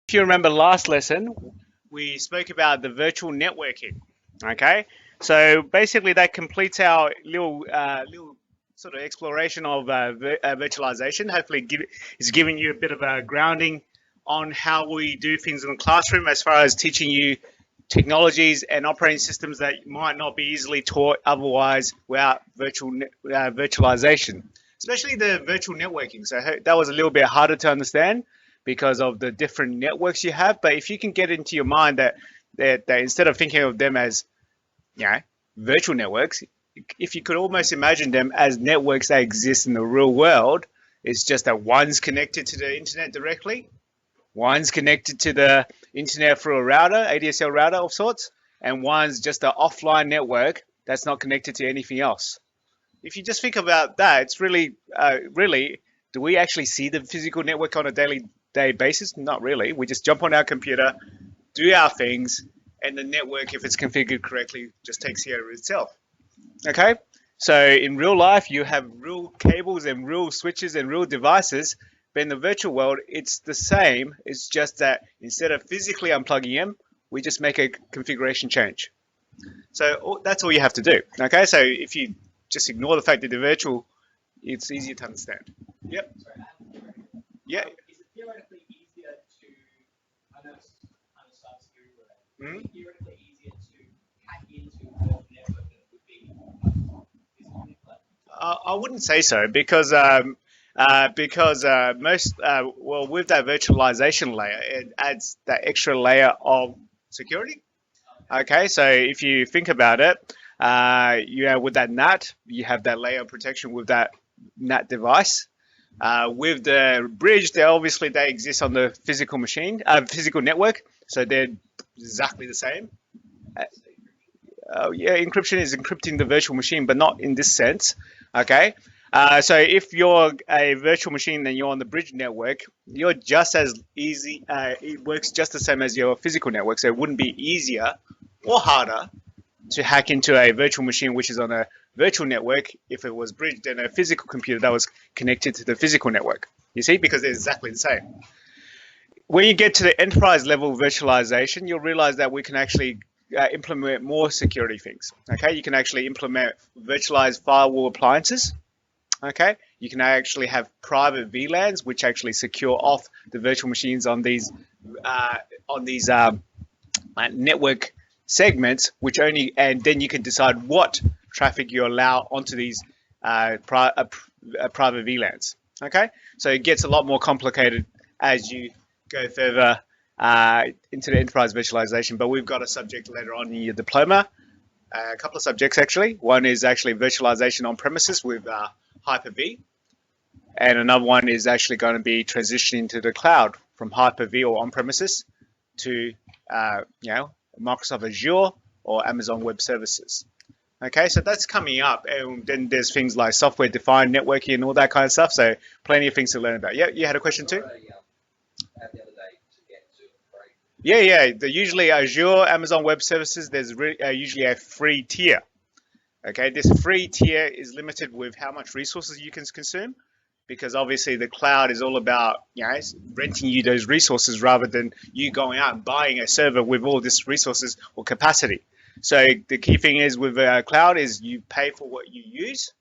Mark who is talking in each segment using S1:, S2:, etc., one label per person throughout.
S1: If you remember last lesson, we spoke about the virtual networking. Okay, so basically that completes our little sort of exploration of virtualization. Hopefully, it's giving you a bit of a grounding on how we do things in the classroom as far as teaching you technologies and operating systems that might not be easily taught otherwise without virtualization, especially the virtual networking. So that was a little bit harder to understand because of the different networks you have. But if you can get into your mind that instead of thinking of them as virtual networks, if you could almost imagine them as networks that exist in the real world, it's just that one's connected to the internet directly, one's connected to the internet through a router, ADSL router of sorts, and one's just an offline network that's not connected to anything else. If you just think about that, it's really, do we actually see the physical network on a daily basis? Not really. We just jump on our computer, do our things, and the network, if it's configured correctly, just takes care of itself. Okay? So in real life, you have real cables and real switches and real devices, but in the virtual world, it's the same. It's just that instead of physically unplugging them, we just make a configuration change. So that's all you have to do. Okay? So if you just ignore the fact that they're virtual, it's easier to understand. Yep. Yeah.
S2: Is it theoretically easier to, I know it's kind of cybersecurity related,
S1: Mm-hmm.
S2: is it theoretically easier to hack into the network than it would be physical network?
S1: I wouldn't say so because most with that virtualization layer, it adds that extra layer of security. Okay, so if you think about it, with that NAT, you have that layer of protection with that NAT device. With the bridge, they exist on the physical machine, physical network, so they're exactly the same. Encryption is encrypting the virtual machine, but not in this sense. Okay, so if you're a virtual machine and you're on the bridge network, you're just as easy. It works just the same as your physical network, so it wouldn't be easier or harder to hack into a virtual machine which is on a virtual network if it was bridged than a physical computer that was connected to the physical network. You see, because they're exactly the same. When you get to the enterprise level virtualization, you'll realize that we can actually implement more security things. Okay, you can actually implement virtualized firewall appliances. Okay, you can actually have private VLANs which actually secure off the virtual machines on these network segments, and then you can decide what traffic you allow onto these private VLANs. Okay, so it gets a lot more complicated as you go further into the enterprise virtualization. But we've got a subject later on in your diploma, a couple of subjects actually. One is actually virtualization on premises with Hyper-V, and another one is actually going to be transitioning to the cloud from Hyper-V or on premises to Microsoft Azure or Amazon Web Services. Okay, so that's coming up, and then there's things like software-defined networking and all that kind of stuff. So plenty of things to learn about. Yeah, you had a question too? Yeah. Usually Azure, Amazon Web Services, there's usually a free tier. Okay, this free tier is limited with how much resources you can consume, because obviously the cloud is all about renting you those resources rather than you going out and buying a server with all this resources or capacity. So the key thing is with cloud is you pay for what you use.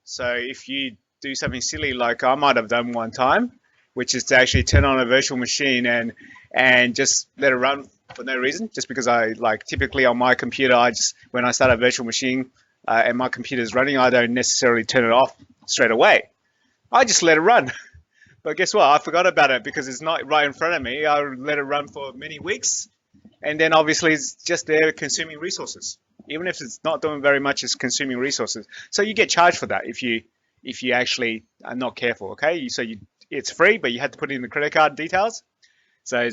S1: So if you do something silly like I might have done one time, which is to actually turn on a virtual machine and just let it run for no reason, just because typically on my computer, when I start a virtual machine and my computer is running, I don't necessarily turn it off straight away. I just let it run. But guess what? I forgot about it because it's not right in front of me. I let it run for many weeks. And then obviously it's just there consuming resources. Even if it's not doing very much, it's consuming resources. So you get charged for that if you actually are not careful, okay? It's free, but you had to put in the credit card details. So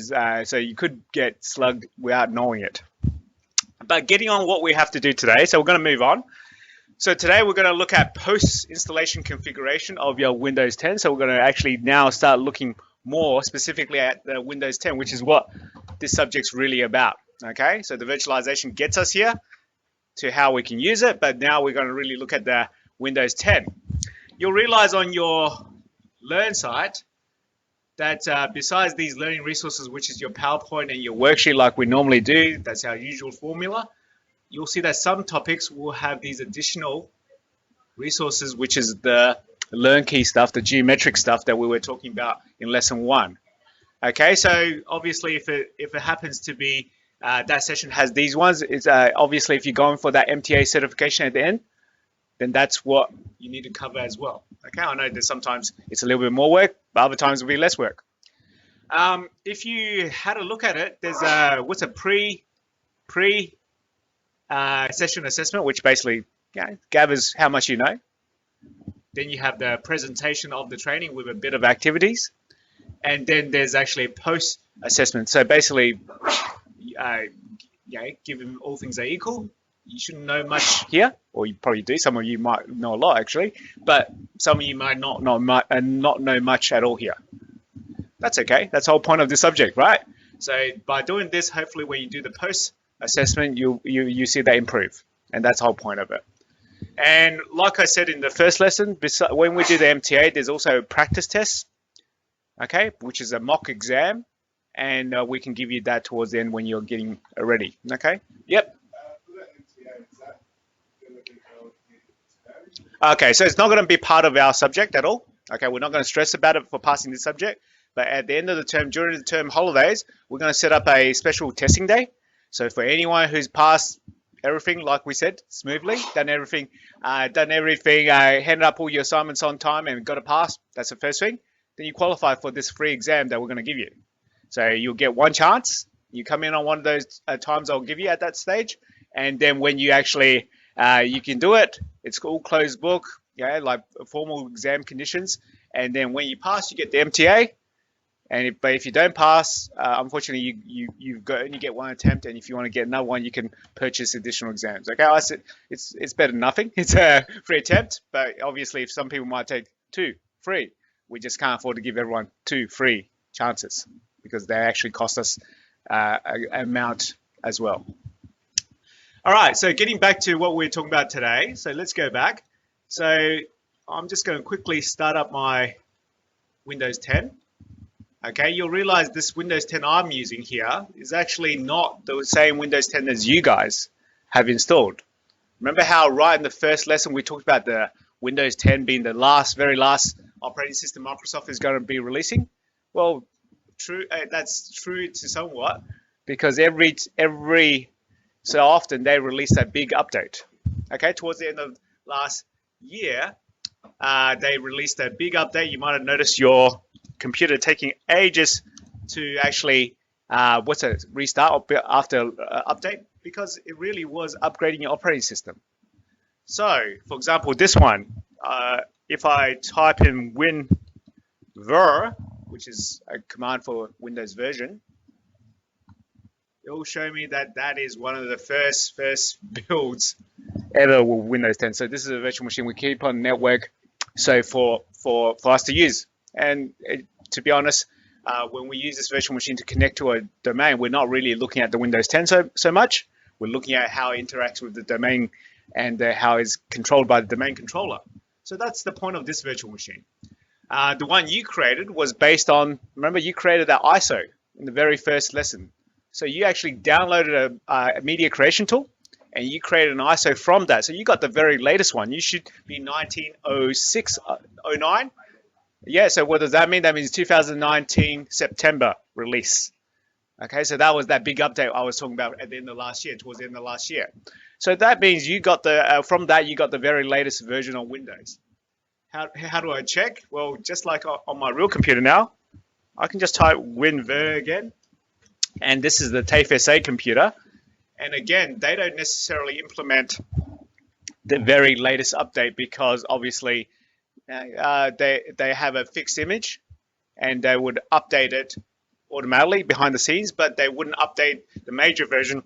S1: you could get slugged without knowing it. But getting on what we have to do today, so we're going to move on. So today we're going to look at post-installation configuration of your Windows 10. So we're going to actually now start looking more specifically at the Windows 10, which is what this subject's really about. Okay, so the virtualization gets us here to how we can use it, but now we're going to really look at the Windows 10. You'll realize on your Learn site, that besides these learning resources, which is your PowerPoint and your worksheet like we normally do, that's our usual formula, you'll see that some topics will have these additional resources, which is the learn key stuff, the geometric stuff that we were talking about in lesson 1. Okay, so obviously if it happens to be that session has these ones, it's obviously if you're going for that MTA certification at the end, then that's what you need to cover as well. Okay, I know that sometimes it's a little bit more work, but other times it'll be less work. If you had a look at it, there's what's a pre session assessment, which basically gathers how much you know. Then you have the presentation of the training with a bit of activities, and then there's actually a post assessment. So basically, given all things are equal, you shouldn't know much here, or you probably do. Some of you might know a lot actually, but some of you might not know much at all here. That's okay. That's the whole point of the subject, right? So by doing this, hopefully when you do the post assessment, you see that improve, and that's the whole point of it. And like I said in the first lesson, when we do the MTA, there's also a practice test, okay, which is a mock exam, and we can give you that towards the end when you're getting ready. Okay. Yep. Okay, so it's not going to be part of our subject at all. Okay, we're not going to stress about it for passing this subject, but at the end of the term, during the term holidays, we're going to set up a special testing day. So for anyone who's passed everything, like we said, smoothly, done everything, handed up all your assignments on time and got a pass, that's the first thing, then you qualify for this free exam that we're going to give you. So you'll get one chance. You come in on one of those times I'll give you at that stage, and then when you actually you can do it, it's all closed book, like formal exam conditions, and then when you pass, you get the MTA. And but if you don't pass, unfortunately, you only get one attempt, and if you want to get another one, you can purchase additional exams. Okay, I said it's better than nothing. It's a free attempt, but obviously, if some people might take 2 free, we just can't afford to give everyone 2 free chances because they actually cost us an amount as well. All right, so getting back to what we're talking about today. So let's go back. So I'm just going to quickly start up my Windows 10. Okay, you'll realize this Windows 10 I'm using here is actually not the same Windows 10 as you guys have installed. Remember how right in the first lesson we talked about the Windows 10 being the very last operating system Microsoft is going to be releasing? Well, that's true to somewhat, because every so often they release a big update. Okay, towards the end of last year, they released a big update. You might have noticed your computer taking ages to actually restart after update, because it really was upgrading your operating system. So, for example, this one, if I type in WinVer, which is a command for Windows version, it will show me that is one of the first builds ever with Windows 10. So this is a virtual machine we keep on network, so for us to use. And to be honest, when we use this virtual machine to connect to a domain, we're not really looking at the Windows 10 so much. We're looking at how it interacts with the domain and how it's controlled by the domain controller. So that's the point of this virtual machine. The one you created was based on, remember you created that ISO in the very first lesson. So you actually downloaded a media creation tool, and you created an ISO from that. So you got the very latest one. You should be 1906, 09. Yeah, so what does that mean? That means 2019 September release. Okay, so that was that big update I was talking about at the end of last year, towards the end of last year. So that means you got the, from that, you got the very latest version on Windows. How do I check? Well, just like on my real computer now, I can just type WinVer again. And this is the TAFE SA computer. And again, they don't necessarily implement the very latest update, because obviously they have a fixed image, and they would update it automatically behind the scenes, but they wouldn't update the major version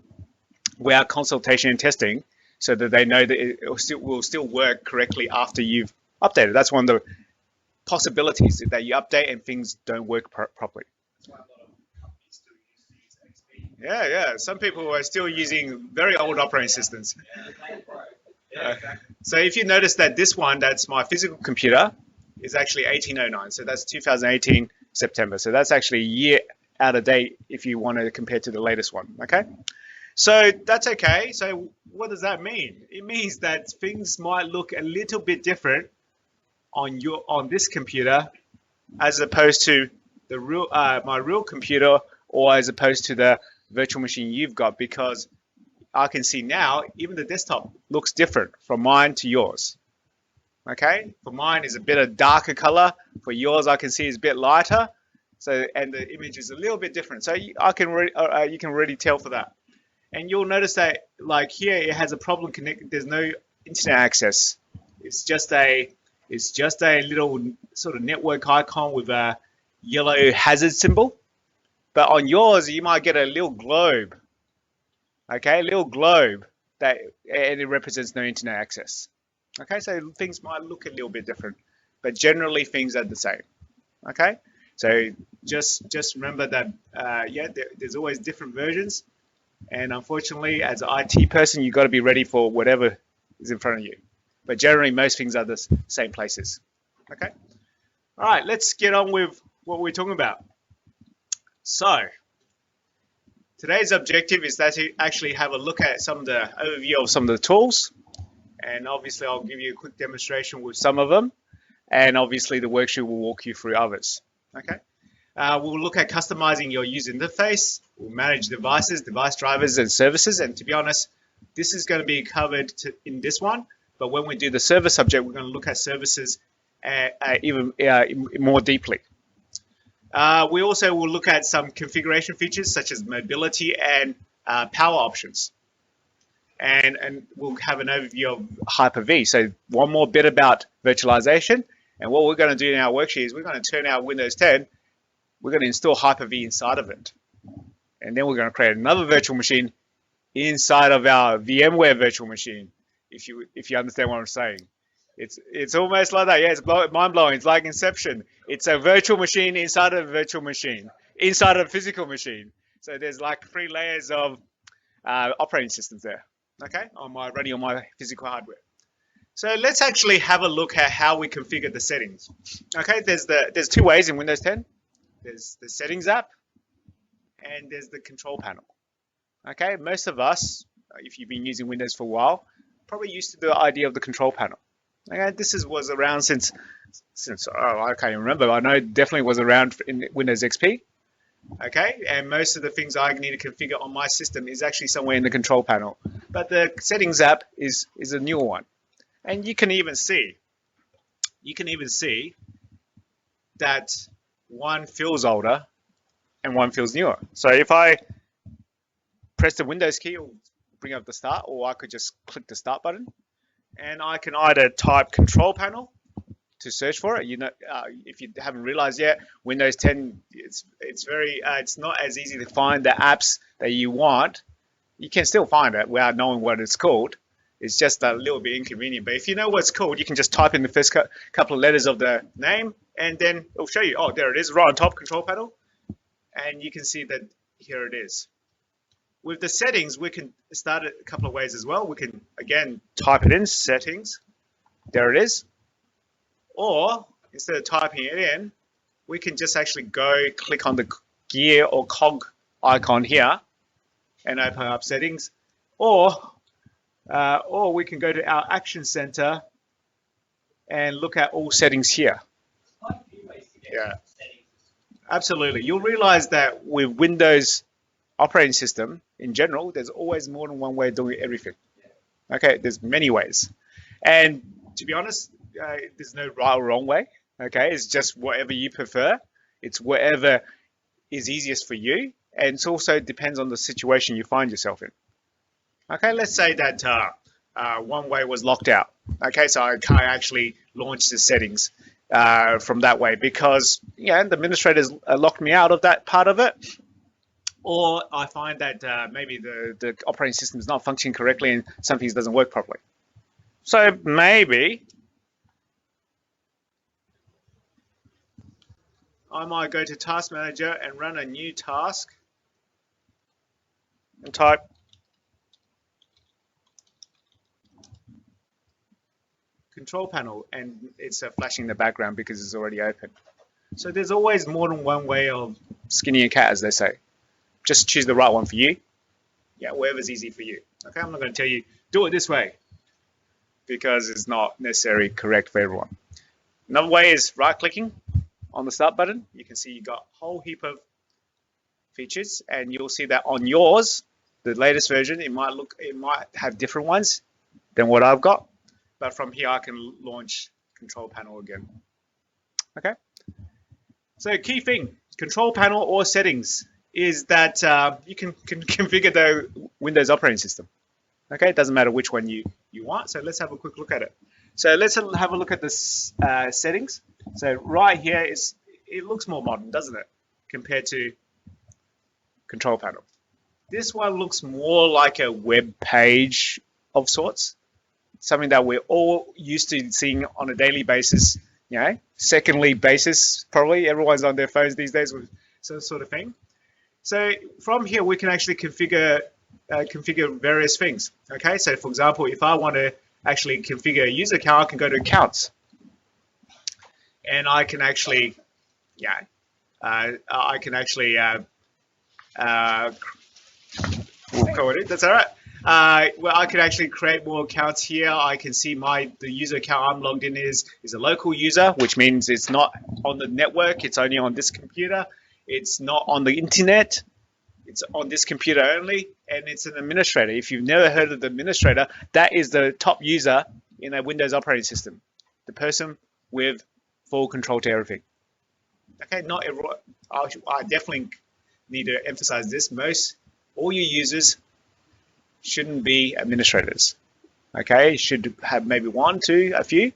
S1: without consultation and testing, so that they know that it will still work correctly after you've updated. That's one of the possibilities, that you update and things don't work properly. Yeah. Some people are still using very old operating systems. So if you notice that this one, that's my physical computer, is actually 1809. So that's 2018 September. So that's actually a year out of date if you want to compare to the latest one. Okay. So that's okay. So what does that mean? It means that things might look a little bit different on this computer as opposed to the real my real computer, or as opposed to the virtual machine you've got, because I can see now even the desktop looks different from mine to yours. Okay, for mine is a bit of darker color. For yours, I can see is a bit lighter. So, and the image is a little bit different. So you can really tell for that. And you'll notice that, like here, it has a problem connecting. There's no internet access. It's just a little sort of network icon with a yellow hazard symbol. But on yours, you might get a little globe. Okay, a little globe and it represents no internet access. Okay, so things might look a little bit different, but generally things are the same. Okay, so just remember that there's always different versions, and unfortunately, as an IT person, you've got to be ready for whatever is in front of you. But generally, most things are the same places. Okay, all right, let's get on with what we're talking about. So today's objective is to actually have a look at some of the overview of some of the tools. And obviously, I'll give you a quick demonstration with some of them. And obviously, the worksheet will walk you through others. Okay. We'll look at customizing your user interface. We'll manage devices, device drivers, and services. And to be honest, this is going to be covered in this one. But when we do the server subject, we're going to look at services even more deeply. We also will look at some configuration features such as mobility and power options. And we'll have an overview of Hyper-V. So one more bit about virtualization. And what we're going to do in our worksheet is we're going to turn our Windows 10. We're going to install Hyper-V inside of it. And then we're going to create another virtual machine inside of our VMware virtual machine, if you understand what I'm saying. It's almost like that. Yeah, it's mind-blowing. It's like Inception. It's a virtual machine inside of a virtual machine, inside of a physical machine. So there's like 3 layers of operating systems there. Okay, running on my physical hardware. So let's actually have a look at how we configure the settings. Okay, there's 2 ways in Windows 10. There's the settings app, and there's the control panel. Okay, most of us, if you've been using Windows for a while, probably used to the idea of the control panel. Okay, this was around since I can't even remember. I know it definitely was around in Windows XP. Okay, and most of the things I need to configure on my system is actually somewhere in the control panel. But the settings app is a newer one. And you can even see that one feels older and one feels newer. So if I press the Windows key, it'll bring up the start, or I could just click the start button. And I can either type control panel to search for it. You know, if you haven't realized yet, Windows 10 it's not as easy to find the apps that you want. You can still find it without knowing what it's called. It's just a little bit inconvenient. But if you know what it's called, you can just type in the first couple of letters of the name, and then it'll show you. Oh, there it is, right on top, control panel, and you can see that here it is. With the settings, we can start it a couple of ways as well. We can again type it in, settings. There it is. Or instead of typing it in, we can just actually click on the gear or cog icon here and open up settings. Or we can go to our action center and look at all settings here. Yeah, absolutely. You'll realize that with Windows operating system in general, there's always more than one way of doing everything. Okay, there's many ways. And to be honest, there's no right or wrong way. Okay, it's just whatever you prefer. It's whatever is easiest for you. And it also depends on the situation you find yourself in. Okay, let's say that one way was locked out. Okay, so I can't actually launch the settings from that way because the administrators locked me out of that part of it. Or I find that maybe the operating system is not functioning correctly and something doesn't work properly. So maybe I might go to Task Manager and run a new task and type control panel, and it's flashing in the background because it's already open. So there's always more than one way of skinning a cat, as they say. Just choose the right one for you. Yeah, whatever's easy for you. Okay, I'm not going to tell you do it this way because it's not necessarily correct for everyone. Another way is right-clicking on the start button. You can see you got a whole heap of features, and you'll see that on yours, the latest version, it might have different ones than what I've got. But from here, I can launch control panel again. Okay. So key thing, control panel or settings, is that you can configure the Windows operating system. Okay, it doesn't matter which one you want. So let's have a quick look at it. So let's have a look at this settings. So right here it looks more modern, doesn't it, compared to control panel. This one looks more like a web page of sorts, something that we're all used to seeing on a daily basis, secondly basis, probably. Everyone's on their phones these days with some sort of thing. So from here, we can actually configure various things. Okay, so for example, if I want to actually configure a user account, I can go to accounts, and I can actually, that's all right. Well, I can actually create more accounts here. I can see the user account I'm logged in is a local user, which means it's not on the network. It's only on this computer. It's not on the internet. It's on this computer only, and it's an administrator. If you've never heard of the administrator, that is the top user in a Windows operating system, the person with full control to everything. Okay, not everyone. I definitely need to emphasize this. All your users shouldn't be administrators. Okay, should have maybe one, two, a few,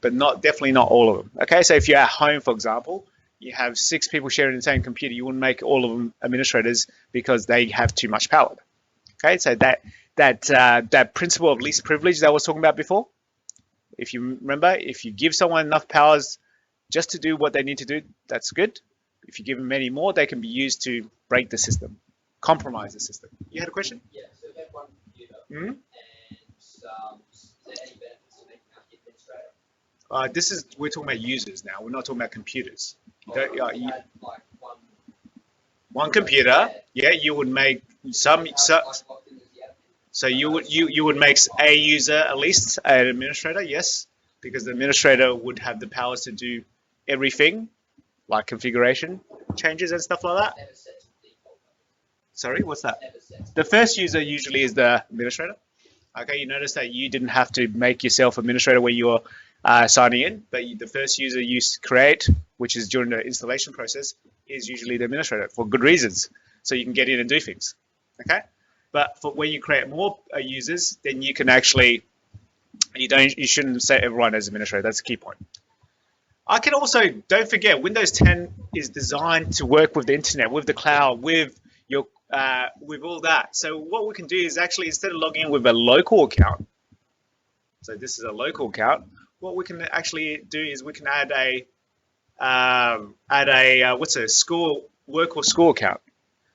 S1: but definitely not all of them. Okay, so if you're at home, for example, you have 6 people sharing the same computer, you wouldn't make all of them administrators because they have too much power. Okay, so that principle of least privilege that I was talking about before, if you remember, if you give someone enough powers just to do what they need to do, that's good. If you give them many more, they can be used to break the system, compromise the system. You had a question?
S2: Yeah, so they have one computer, and is there any benefits to making out the administrator?
S1: We're talking about users now. We're not talking about computers. One computer, yeah, you would make some. So you would make a user at least an administrator, yes, because the administrator would have the powers to do everything, like configuration changes and stuff like that. Sorry, what's that? The first user usually is the administrator. Okay, you notice that you didn't have to make yourself administrator when you're signing in, but the first user you create, which is during the installation process, is usually the administrator for good reasons, so you can get in and do things. Okay, but for when you create more users, then you can actually you shouldn't set everyone as administrator. That's the key point. I can also, don't forget, Windows 10 is designed to work with the internet, with the cloud, with your with all that. So what we can do is actually, instead of logging in with a local account, so this is a local account, what we can actually do is we can add a what's a school work or school account.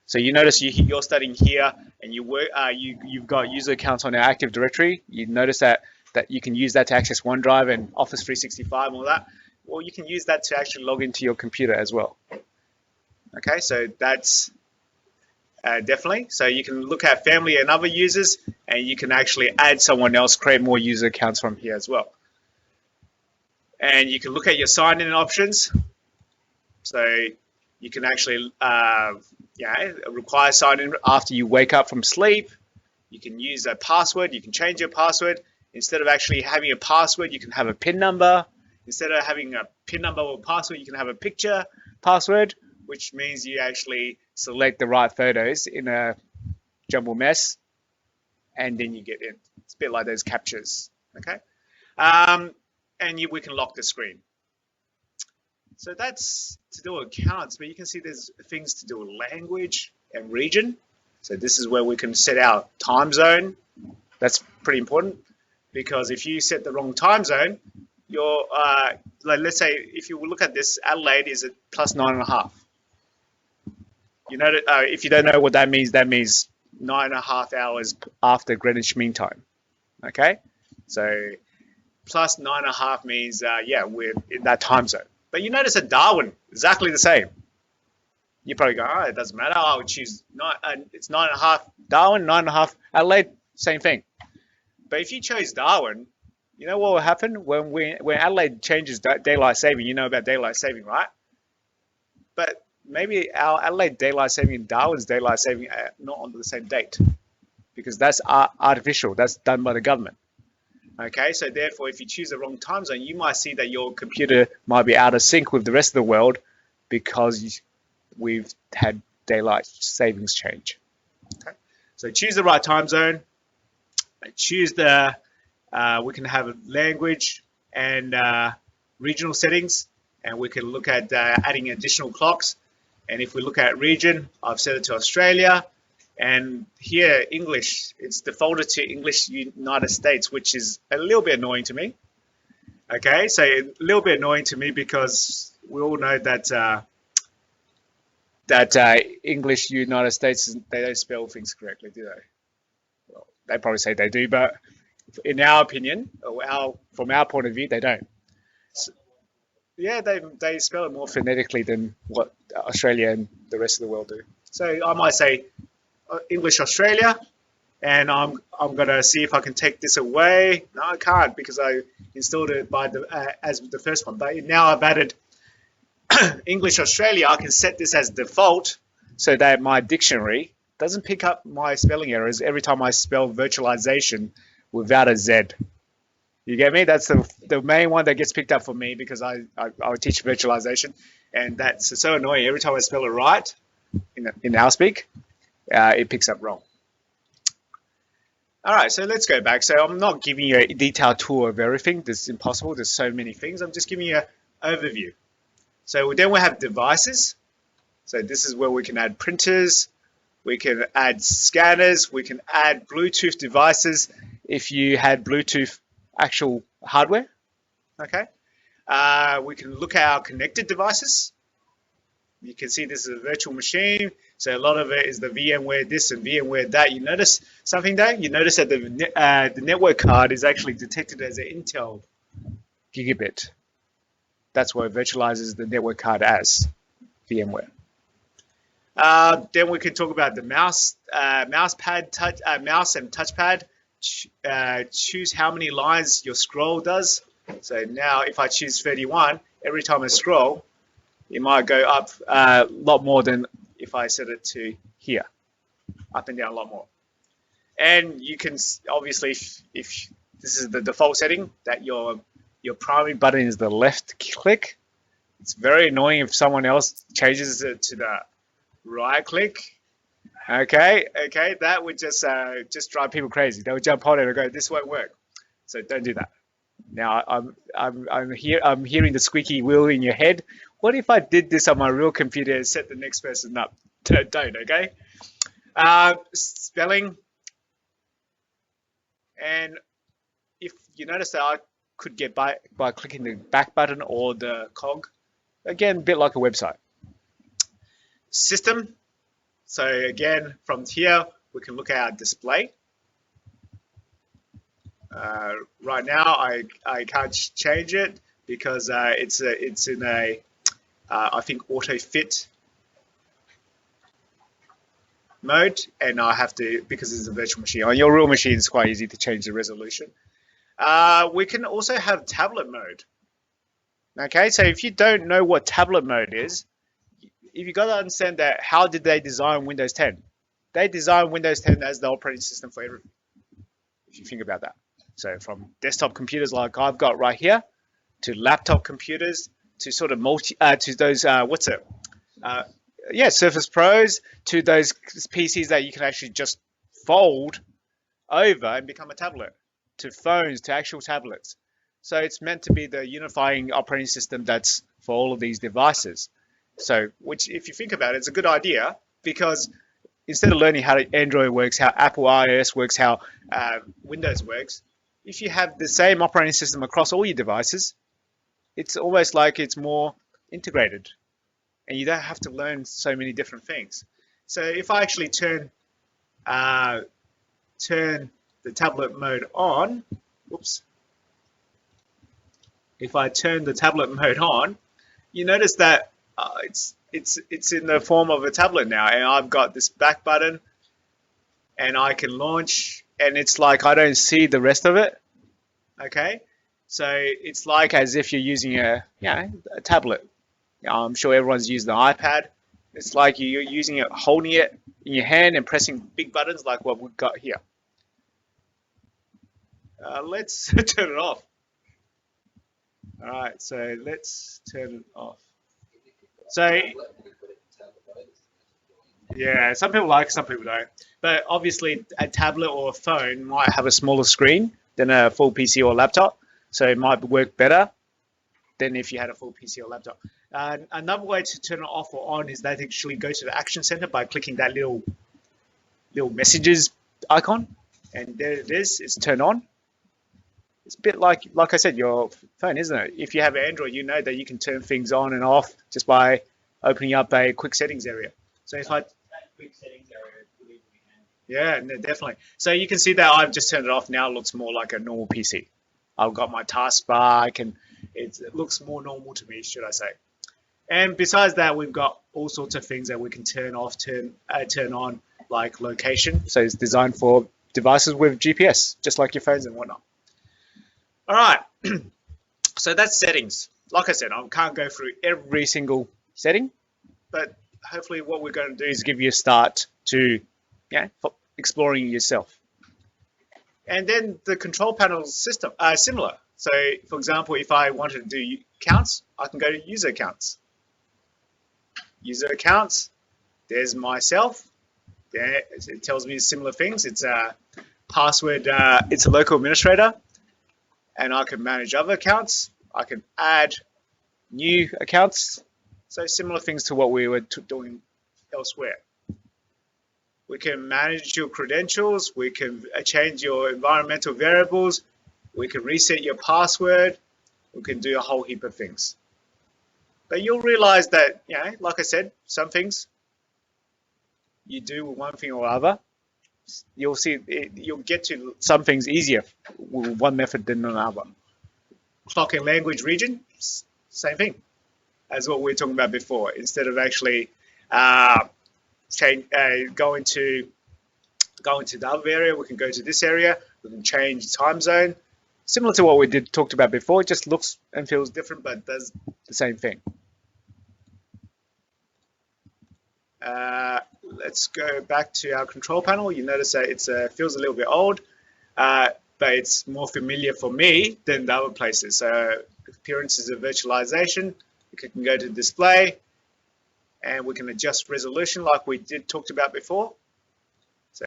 S1: So you notice you're studying here, and you've got user accounts on our Active Directory. You notice that you can use that to access OneDrive and Office 365 and all that. Well, you can use that to actually log into your computer as well. Okay, so that's definitely. So you can look at family and other users, and you can actually add someone else, create more user accounts from here as well. And you can look at your sign-in options. So you can actually require sign-in after you wake up from sleep. You can use a password. You can change your password. Instead of actually having a password, you can have a PIN number. Instead of having a PIN number or password, you can have a picture password, which means you actually select the right photos in a jumble mess, and then you get in. It's a bit like those captures, okay? We can lock the screen. So that's to do with accounts, but you can see there's things to do with language and region. So this is where we can set our time zone. That's pretty important, because if you set the wrong time zone, like, let's say if you look at this, Adelaide is at plus 9.5. You know, if you don't know what that means 9.5 hours after Greenwich Mean Time. Okay, so plus 9.5 means we're in that time zone. But you notice at Darwin, exactly the same. You probably go, oh, it doesn't matter. I would choose it's 9.5 Darwin, 9.5 Adelaide, same thing. But if you chose Darwin, you know what will happen when Adelaide changes daylight saving? You know about daylight saving, right? But maybe our Adelaide daylight saving and Darwin's daylight saving are not on the same date because that's artificial. That's done by the government. Okay, so therefore, if you choose the wrong time zone, you might see that your computer might be out of sync with the rest of the world because we've had daylight savings change. Okay, so choose the right time zone. Choose the we can have language and regional settings, and we can look at adding additional clocks. And if we look at region, I've set it to Australia. And here, English, it's defaulted to English United States, which is a little bit annoying to me. Okay, so a little bit annoying to me because we all know that English United States, they don't spell things correctly, do they? Well, they probably say they do, but in our opinion, or from our point of view, they don't. So, yeah, they spell it more phonetically than what Australia and the rest of the world do. So I might say English Australia, and I'm gonna see if I can take this away. No, I can't because I installed it by as the first one. But now I've added English Australia. I can set this as default so that my dictionary doesn't pick up my spelling errors every time I spell virtualization without a Z. You get me? That's the main one that gets picked up for me because I teach virtualization, and that's so annoying. Every time I spell it right in our speak, it picks up wrong. All right, so let's go back. So I'm not giving you a detailed tour of everything. This is impossible. There's so many things. I'm just giving you an overview. So then we have devices. So this is where we can add printers. We can add scanners. We can add Bluetooth devices if you had Bluetooth actual hardware. Okay. We can look at our connected devices. You can see this is a virtual machine. So a lot of it is the VMware this and VMware that. You notice something there? You notice that the network card is actually detected as an Intel gigabit. That's what it virtualizes the network card as, VMware. Then we can talk about the mouse, mouse and touchpad. Choose how many lines your scroll does. So now if I choose 31, every time I scroll, it might go up a lot more than if I set it to here, up and down a lot more. And you can obviously, if this is the default setting, that your primary button is the left click. It's very annoying if someone else changes it to the right click. Okay, that would just drive people crazy. They would jump on it and go, "This won't work." So don't do that. Now I'm hearing the squeaky wheel in your head. What if I did this on my real computer and set the next person up? Don't, okay? Spelling. And if you notice that I could get by clicking the back button or the cog, again, a bit like a website. System. So again, from here, we can look at our display. Right now, I can't change it because it's in a I think auto fit mode, and I have to, because it's a virtual machine. On your real machine, it's quite easy to change the resolution. We can also have tablet mode. Okay, so if you don't know what tablet mode is, if you got to understand that, how did they design Windows 10? They designed Windows 10 as the operating system for everything. If you think about that. So from desktop computers like I've got right here, to laptop computers, to sort of to those Surface Pros, to those PCs that you can actually just fold over and become a tablet, to phones, to actual tablets. So it's meant to be the unifying operating system that's for all of these devices. So, which, if you think about it, it's a good idea, because instead of learning how Android works, how Apple iOS works, how Windows works, if you have the same operating system across all your devices, it's almost like it's more integrated, and you don't have to learn so many different things. So if I actually turn the tablet mode on, whoops. If I turn the tablet mode on, you notice that it's in the form of a tablet now, and I've got this back button, and I can launch, and it's like I don't see the rest of it. Okay, so it's like as if you're using a tablet. I'm sure everyone's used the iPad. It's like you're using it, holding it in your hand and pressing big buttons like what we've got here. Let's turn it off. All right, so let's turn it off. So yeah, some people like, some people don't. But obviously, a tablet or a phone might have a smaller screen than a full PC or laptop, so it might work better than if you had a full PC or laptop. Another way to turn it off or on is that actually go to the Action Center by clicking that little messages icon, and there it is. It's turned on. It's a bit like I said, your phone, isn't it? If you have Android, you know that you can turn things on and off just by opening up a quick settings area. So if I
S2: quick settings area, believe we can.
S1: yeah, no, definitely. So you can see that I've just turned it off now. It looks more like a normal PC. I've got my taskbar. It looks more normal to me, should I say. And besides that, we've got all sorts of things that we can turn off, turn on, like location. So it's designed for devices with GPS, just like your phones and whatnot. All right, so that's settings. Like I said, I can't go through every single setting, but hopefully what we're going to do is give you a start to exploring yourself. And then the control panel system similar. So for example, if I wanted to do accounts, I can go to user accounts. User accounts, there's myself. There, it tells me similar things. It's a password, it's a local administrator. And I can manage other accounts. I can add new accounts. So similar things to what we were doing elsewhere. We can manage your credentials. We can change your environmental variables. We can reset your password. We can do a whole heap of things. But you'll realize that, like I said, some things you do with one thing or other. You'll see you'll get to some things easier with one method than another. Clock and language region, same thing as what we were talking about before. Instead of actually going to the other area, we can go to this area. We can change time zone, similar to what we talked about before. It just looks and feels different, but does the same thing. Let's go back to our control panel. You notice that it feels a little bit old, but it's more familiar for me than the other places. So appearances of virtualization, we can go to display, and we can adjust resolution like we talked about before. So,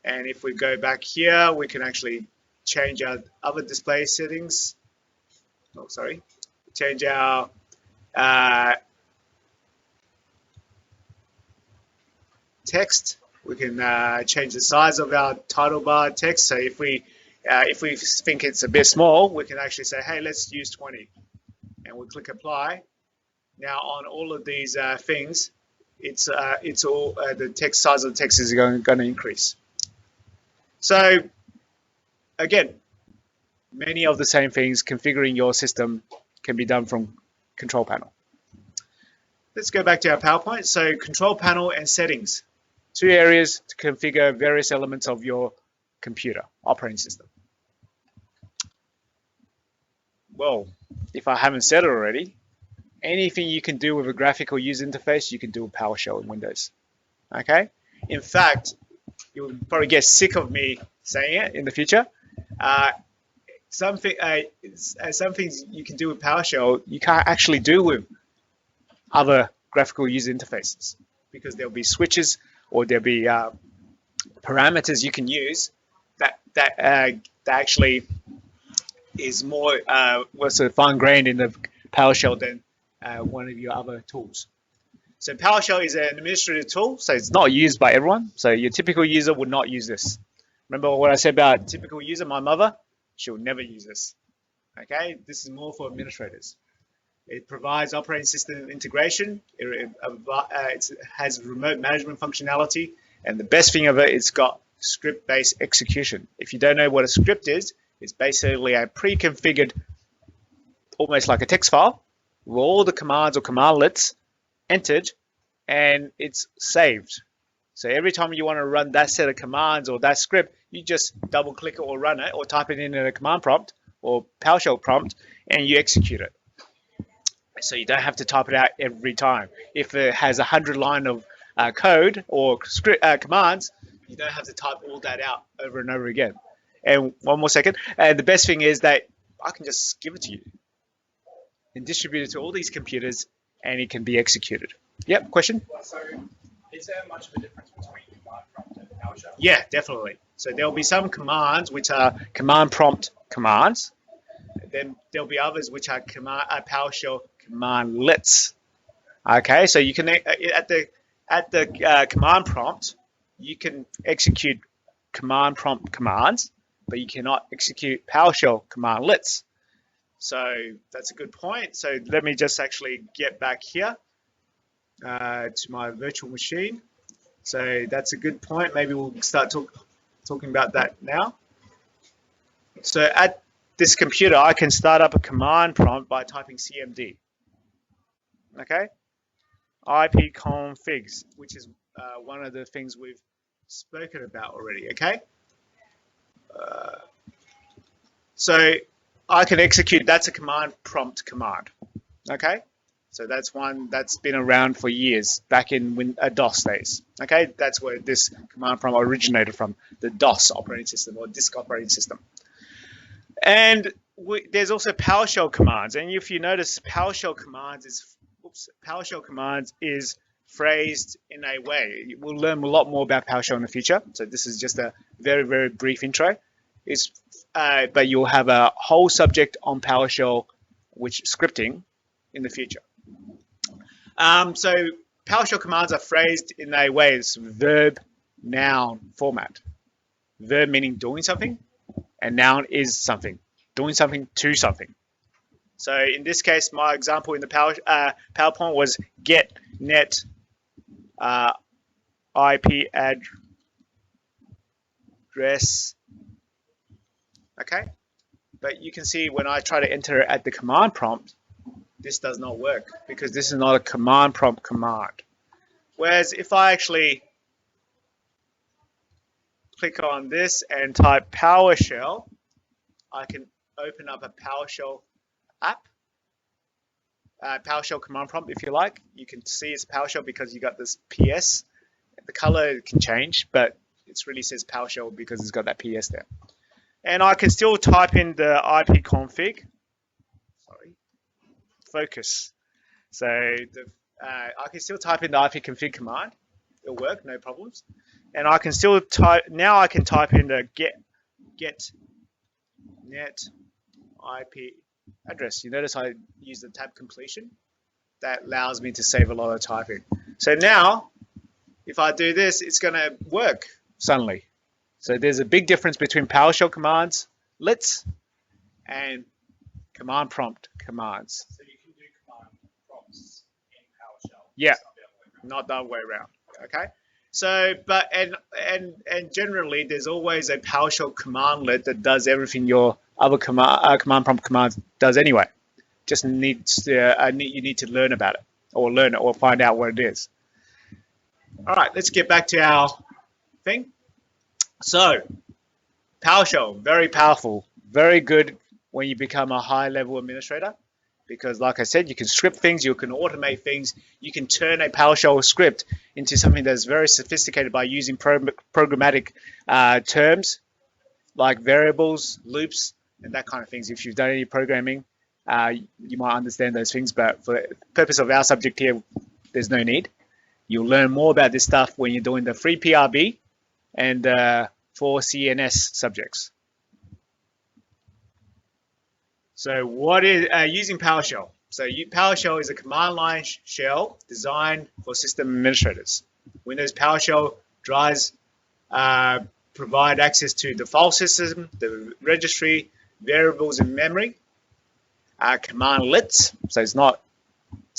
S1: and if we go back here, we can actually change our other display settings. Oh, sorry, change our text. We can change the size of our title bar text. So if we think it's a bit small, we can actually say, hey, let's use 20, and we'll click apply. Now on all of these things, it's all the text size of the text is going to increase. So again, many of the same things configuring your system can be done from control panel. Let's go back to our PowerPoint. So control panel and settings. Two areas to configure various elements of your computer operating system. Well, if I haven't said it already, anything you can do with a graphical user interface, you can do with PowerShell in Windows. Okay? In fact, you'll probably get sick of me saying it in the future. Some things you can do with PowerShell, you can't actually do with other graphical user interfaces, because there'll be switches or there'll be parameters you can use that actually is more fine-grained in the PowerShell than one of your other tools. So PowerShell is an administrative tool, so it's not used by everyone. So your typical user would not use this. Remember what I said about typical user? My mother, she'll never use this. Okay, this is more for administrators. It provides operating system integration. It has remote management functionality, and the best thing of it, it's got script-based execution. If you don't know what a script is, it's basically a pre-configured, almost like a text file, with all the commands or commandlets entered, and it's saved. So every time you want to run that set of commands or that script, you just double click it or run it or type it in a command prompt or PowerShell prompt and you execute it. So you don't have to type it out every time. If it has 100 line of code or script commands, you don't have to type all that out over and over again. And one more second. And the best thing is that I can just give it to you and distribute it to all these computers, and it can be executed. Yep, question?
S3: So, is there much of a difference between command prompt and PowerShell?
S1: Yeah, definitely. So there'll be some commands which are command prompt commands. Then there'll be others which are PowerShell commandlets. Okay, so you can at the command prompt, you can execute command prompt commands, but you cannot execute PowerShell commandlets. So that's a good point. So let me just actually get back here to my virtual machine. So that's a good point. Maybe we'll start talking about that now. So at this computer, I can start up a command prompt by typing CMD. Okay, ipconfigs, which is one of the things we've spoken about already. Okay, so I can execute. That's a command prompt command. Okay, so that's one that's been around for years, back in DOS days. Okay, that's where this command prompt originated from, the DOS operating system or disk operating system. And there's also PowerShell commands, and if you notice, PowerShell commands is phrased in a way. We'll learn a lot more about PowerShell in the future. So this is just a very, very brief intro. But you'll have a whole subject on PowerShell, which scripting in the future. So PowerShell commands are phrased in a way. It's verb, noun format. Verb meaning doing something, and noun is something, doing something to something. So in this case, my example in the PowerPoint was get net IP address. Okay, but you can see when I try to enter it at the command prompt, this does not work because this is not a command prompt command. Whereas if I actually click on this and type PowerShell, I can open up a PowerShell app, PowerShell command prompt if you like. You can see it's PowerShell because you got this PS. The color can change, but it really says PowerShell because it's got that PS there. And I can still type in the ipconfig. Sorry, focus. So I can still type in the ipconfig command. It'll work, no problems. And I can still type. Now I can type in the get net IP address. You notice I use the tab completion. That allows me to save a lot of typing. So now, if I do this, it's going to work suddenly. So there's a big difference between PowerShell commands, lets, and command prompt commands.
S3: So you can do command prompts in PowerShell.
S1: Yeah, not the other way around. Okay. So, but and generally, there's always a PowerShell commandlet that does everything your other command prompt commands does anyway. Just needs to, you need to learn about it, or learn it, or find out what it is. All right, let's get back to our thing. So, PowerShell, very powerful, very good when you become a high-level administrator, because like I said, you can script things, you can automate things, you can turn a PowerShell script into something that's very sophisticated by using programmatic terms like variables, loops, and that kind of things. If you've done any programming, you might understand those things, but for the purpose of our subject here, there's no need. You'll learn more about this stuff when you're doing the free PRB and for CNS subjects. So what is using PowerShell? So PowerShell is a command line shell designed for system administrators. Windows PowerShell drives provide access to the file system, the registry, variables in memory, commandlets. So it's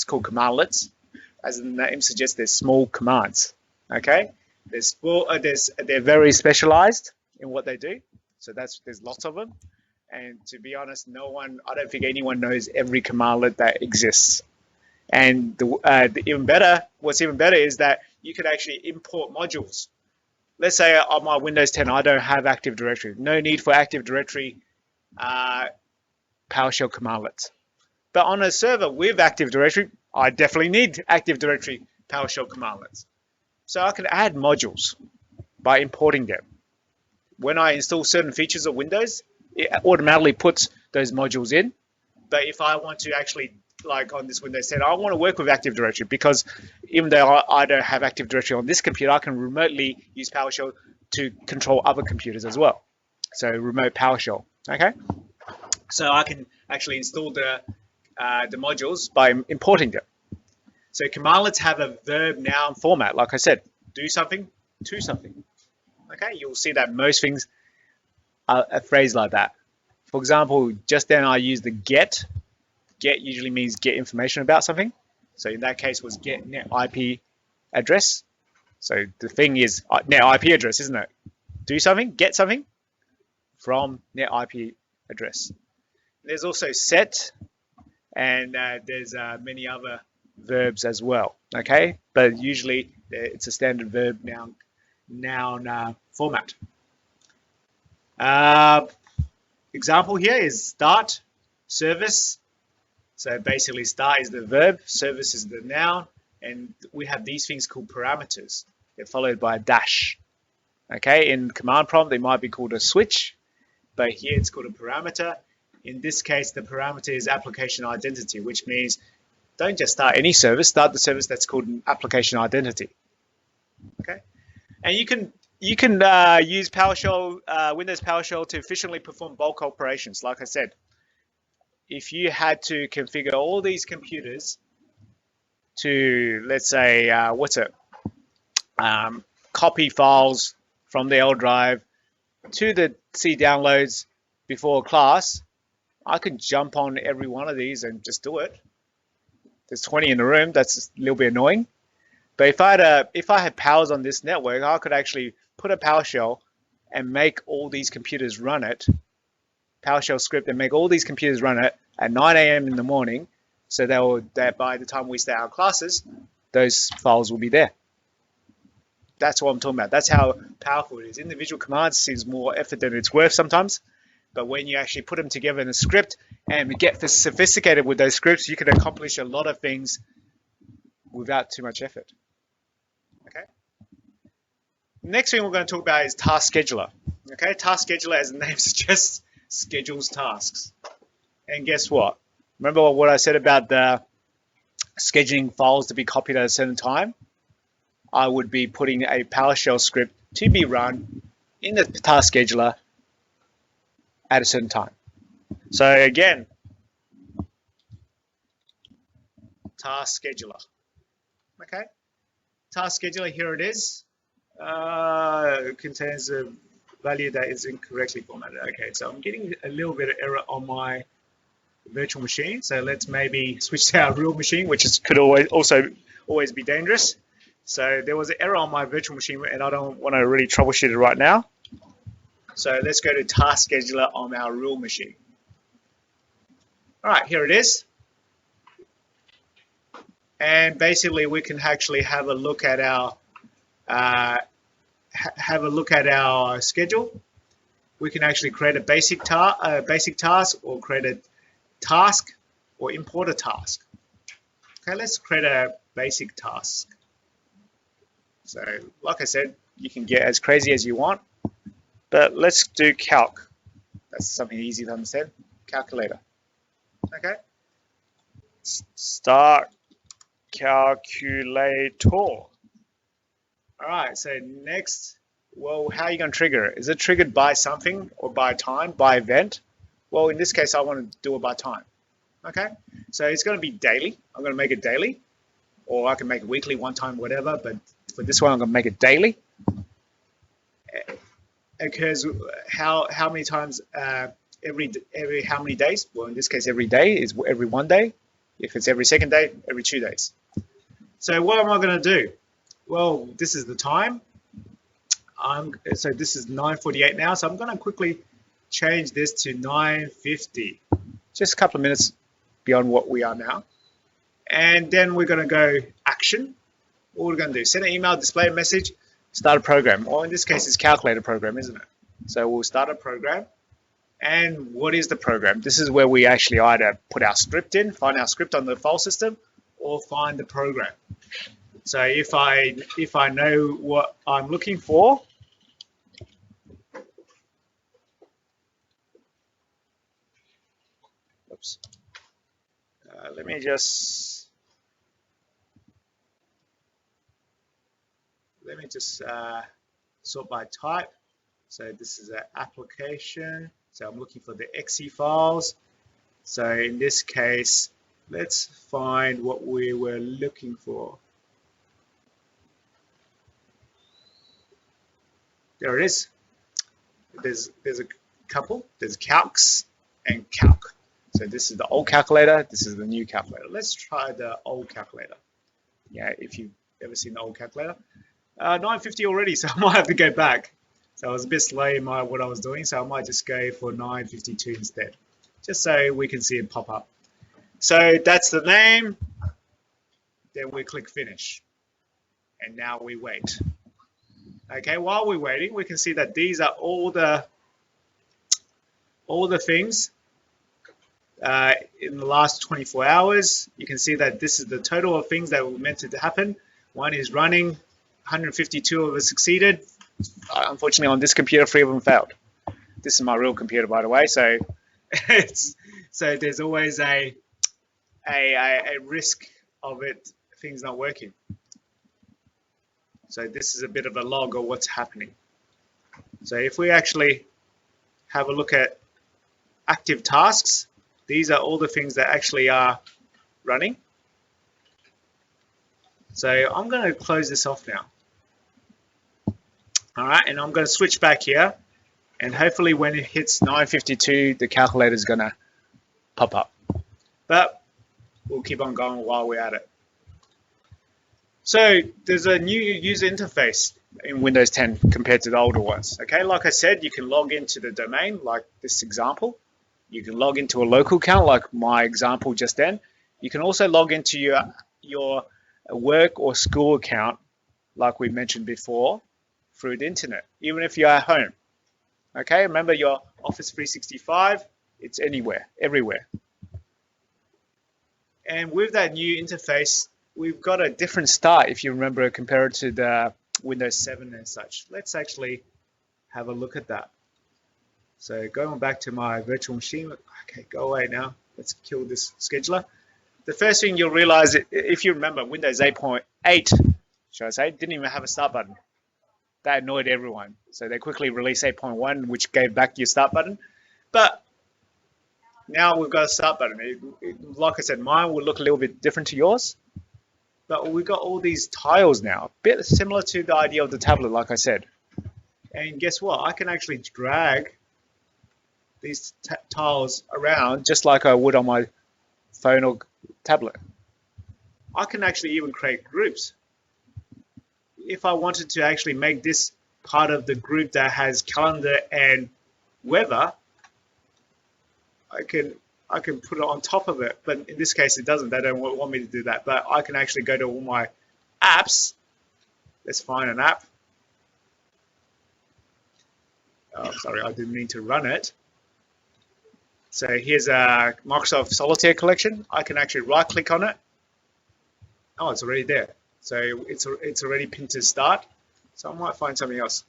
S1: called commandlets. As the name suggests, they're small commands. Okay, they're very specialized in what they do. So there's lots of them. And to be honest, I don't think anyone knows every commandlet that exists. And what's even better is that you could actually import modules. Let's say on my Windows 10, I don't have Active Directory. No need for Active Directory PowerShell commandlets. But on a server with Active Directory, I definitely need Active Directory PowerShell commandlets. So I can add modules by importing them. When I install certain features of Windows, it automatically puts those modules in. But if I want to actually, like on this Windows 10, I want to work with Active Directory, because even though I don't have Active Directory on this computer, I can remotely use PowerShell to control other computers as well. So remote PowerShell, okay? So I can actually install the modules by importing them. So commandlets have a verb noun format, like I said, do something to something. Okay, you'll see that most things are a phrase like that. For example, just then I used the get. Get usually means get information about something. So in that case was get net IP address. So the thing is net IP address, isn't it? Do something, get something from net IP address. There's also set, and there's many other verbs as well, okay? But usually it's a standard verb noun format. Example here is start, service. So basically start is the verb, service is the noun, and we have these things called parameters. They're followed by a dash. Okay, in command prompt they might be called a switch, but here it's called a parameter. In this case, the parameter is application identity, which means don't just start any service, start the service that's called an application identity. Okay, and you can use PowerShell, Windows PowerShell, to efficiently perform bulk operations. Like I said, if you had to configure all these computers to, let's say, copy files from the L drive to the C downloads before class, I could jump on every one of these and just do it. There's 20 in the room. That's a little bit annoying. But if I had powers on this network, I could actually put a PowerShell and make all these computers run it. PowerShell script and make all these computers run it at 9 a.m. in the morning, so that by the time we start our classes, those files will be there. That's what I'm talking about. That's how powerful it is. Individual commands seems more effort than it's worth sometimes, but when you actually put them together in a script and get sophisticated with those scripts, you can accomplish a lot of things without too much effort. Okay. Next thing we're going to talk about is Task Scheduler. Okay, Task Scheduler, as the name suggests, schedules tasks. And guess what? Remember what I said about the scheduling files to be copied at a certain time? I would be putting a PowerShell script to be run in the Task Scheduler at a certain time. So again, Task Scheduler. Okay, Task Scheduler, here it is. It contains a value that is incorrectly formatted. Okay, so I'm getting a little bit of error on my virtual machine. So let's maybe switch to our real machine, which could always be dangerous. So there was an error on my virtual machine, and I don't want to really troubleshoot it right now. So let's go to Task Scheduler on our real machine. All right, here it is. And basically, we can actually have a look at our schedule. We can actually create a basic task, or create a task, or import a task. Okay, let's create a basic task. So, like I said, you can get as crazy as you want, but let's do calc. That's something easy to understand. Calculator. Okay. Start calculator. All right, so next, well, how are you going to trigger it? Is it triggered by something, or by time, by event? Well, in this case, I want to do it by time. Okay, so it's going to be daily. I'm going to make it daily, or I can make it weekly, one time, whatever, but for this one, I'm going to make it daily. It occurs how many times every how many days? Well, in this case, every day is every 1 day. If it's every second day, every 2 days. So what am I going to do? Well, this is the time. So this is 9:48 now. So I'm going to quickly change this to 950. Just a couple of minutes beyond what we are now. And then we're going to go action. What we're going to do, send an email, display a message, start a program. Or in this case, it's calculator program, isn't it? So we'll start a program. And what is the program? This is where we actually either put our script in, find our script on the file system, or find the program. So if I know what I'm looking for, oops, let me just sort by type. So this is an application. So I'm looking for the exe files. So in this case, let's find what we were looking for. There it is. There's a couple. There's calcs and calc. So this is the old calculator. This is the new calculator. Let's try the old calculator. Yeah, if you've ever seen the old calculator. 950 already, so I might have to go back. So I was a bit slow in what I was doing, so I might just go for 952 instead, just so we can see it pop up. So that's the name. Then we click finish, and now we wait. Okay, while we're waiting, we can see that these are all the things in the last 24 hours. You can see that this is the total of things that were meant to happen. One is running, 152 of us succeeded. Unfortunately, on this computer, 3 of them failed. This is my real computer, by the way. So, so there's always a risk of things not working. So this is a bit of a log of what's happening. So if we actually have a look at active tasks, these are all the things that actually are running. So I'm going to close this off now. All right, and I'm going to switch back here, and hopefully when it hits 952, the calculator is going to pop up. But we'll keep on going while we're at it. So there's a new user interface in Windows 10 compared to the older ones. Okay, like I said, you can log into the domain, like this example. You can log into a local account, like my example just then. You can also log into your work or school account, like we mentioned before, through the internet, even if you're at home. Okay, remember your Office 365, it's anywhere, everywhere. And with that new interface, we've got a different start, if you remember, compared to the Windows 7 and such. Let's actually have a look at that. So going back to my virtual machine, okay, go away now. Let's kill this scheduler. The first thing you'll realize, if you remember, Windows 8.8, should I say, didn't even have a start button. That annoyed everyone. So they quickly released 8.1, which gave back your start button. But now we've got a start button. Like I said, mine will look a little bit different to yours. But we've got all these tiles now, a bit similar to the idea of the tablet, like I said. And guess what? I can actually drag these tiles around just like I would on my phone or tablet. I can actually even create groups. If I wanted to actually make this part of the group that has calendar and weather, I can put it on top of it, but in this case it doesn't. They don't want me to do that, but I can actually go to all my apps. Let's find an app. Oh, sorry, I didn't mean to run it. So here's a Microsoft Solitaire collection. I can actually right click on it. Oh, it's already there. So it's already pinned to start. So I might find something else.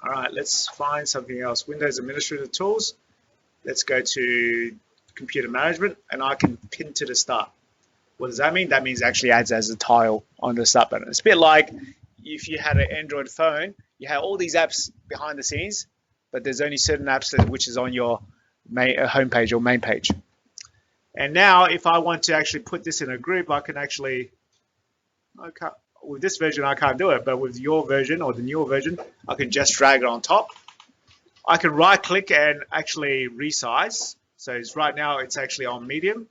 S1: All right, let's find something else. Windows Administrative Tools. Let's go to Computer Management, and I can pin to the start. What does that mean? That means it actually adds as a tile on the start button. It's a bit like if you had an Android phone, you have all these apps behind the scenes, but there's only certain apps which is on your home page or main page. And now if I want to actually put this in a group, I can actually, with this version I can't do it, but with your version or the newer version, I can just drag it on top. I can right click and actually resize. So right now it's actually on medium.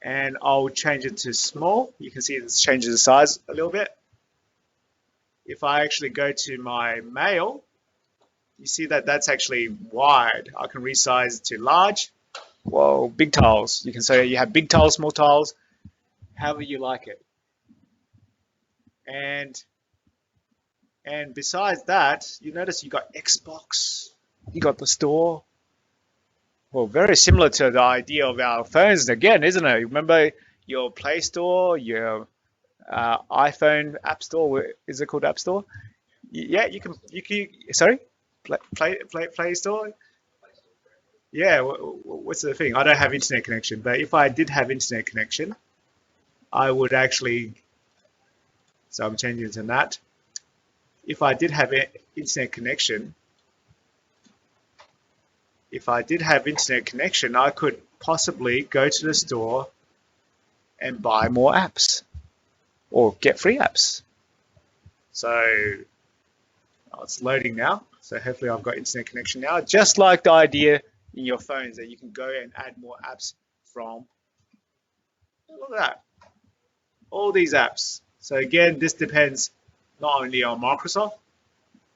S1: And I'll change it to small. You can see it changes the size a little bit. If I actually go to my mail, you see that that's actually wide. I can resize to large. Whoa, big tiles. You can say you have big tiles, small tiles, however you like it. And besides that, you notice you got Xbox, you got the store. Well, very similar to the idea of our phones again, isn't it? Remember your Play Store, your iPhone App Store. Is it called App Store? Yeah, you can. Sorry, Play Store. Yeah. What's the thing? I don't have internet connection, but if I did have internet connection, I would actually. So I'm changing it to that. If I did have internet connection, I could possibly go to the store and buy more apps or get free apps. So it's loading now. So hopefully I've got internet connection now. Just like the idea in your phones that you can go and add more apps from. Look at that. All these apps. So again, this depends not only on Microsoft,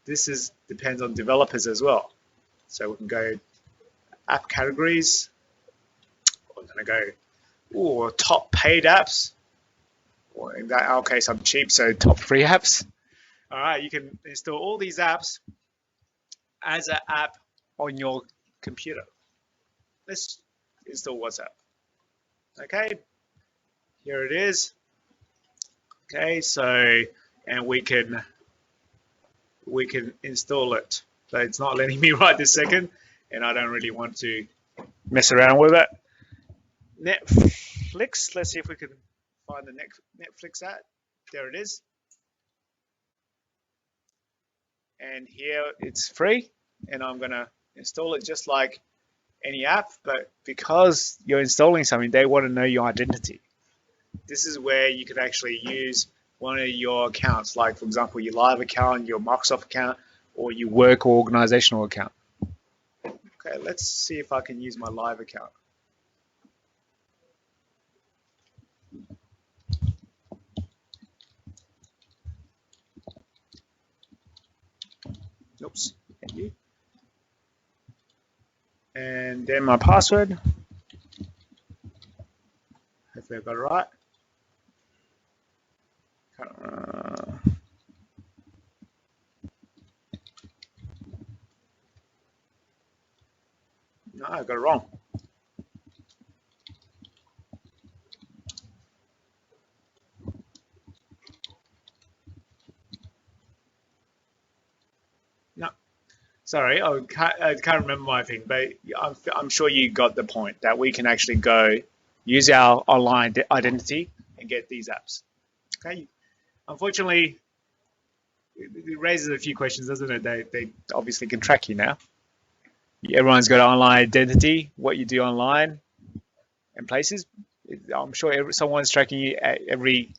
S1: depends on developers as well. So we can go app categories. We're going to go top paid apps. Or in our case, I'm cheap, so top free apps. All right, you can install all these apps as an app on your computer. Let's install WhatsApp. Okay, here it is. Okay, so and we can install it. So it's not letting me right this second, and I don't really want to mess around with it. Netflix. Let's see if we can find the Netflix app. There it is. And here it's free, and I'm gonna install it just like any app, but because you're installing something, they want to know your identity. This is where you could actually use one of your accounts, like for example, your live account, your Microsoft account, or your work or organizational account. Okay, let's see if I can use my live account. Oops, thank you. And then my password. Hopefully I got it right. No, I got it wrong. No, sorry, I can't remember my thing, but I'm sure you got the point that we can actually go use our online identity and get these apps. Okay. Unfortunately, it raises a few questions, doesn't it? They obviously can track you now. Everyone's got online identity, what you do online and places. I'm sure someone's tracking you at every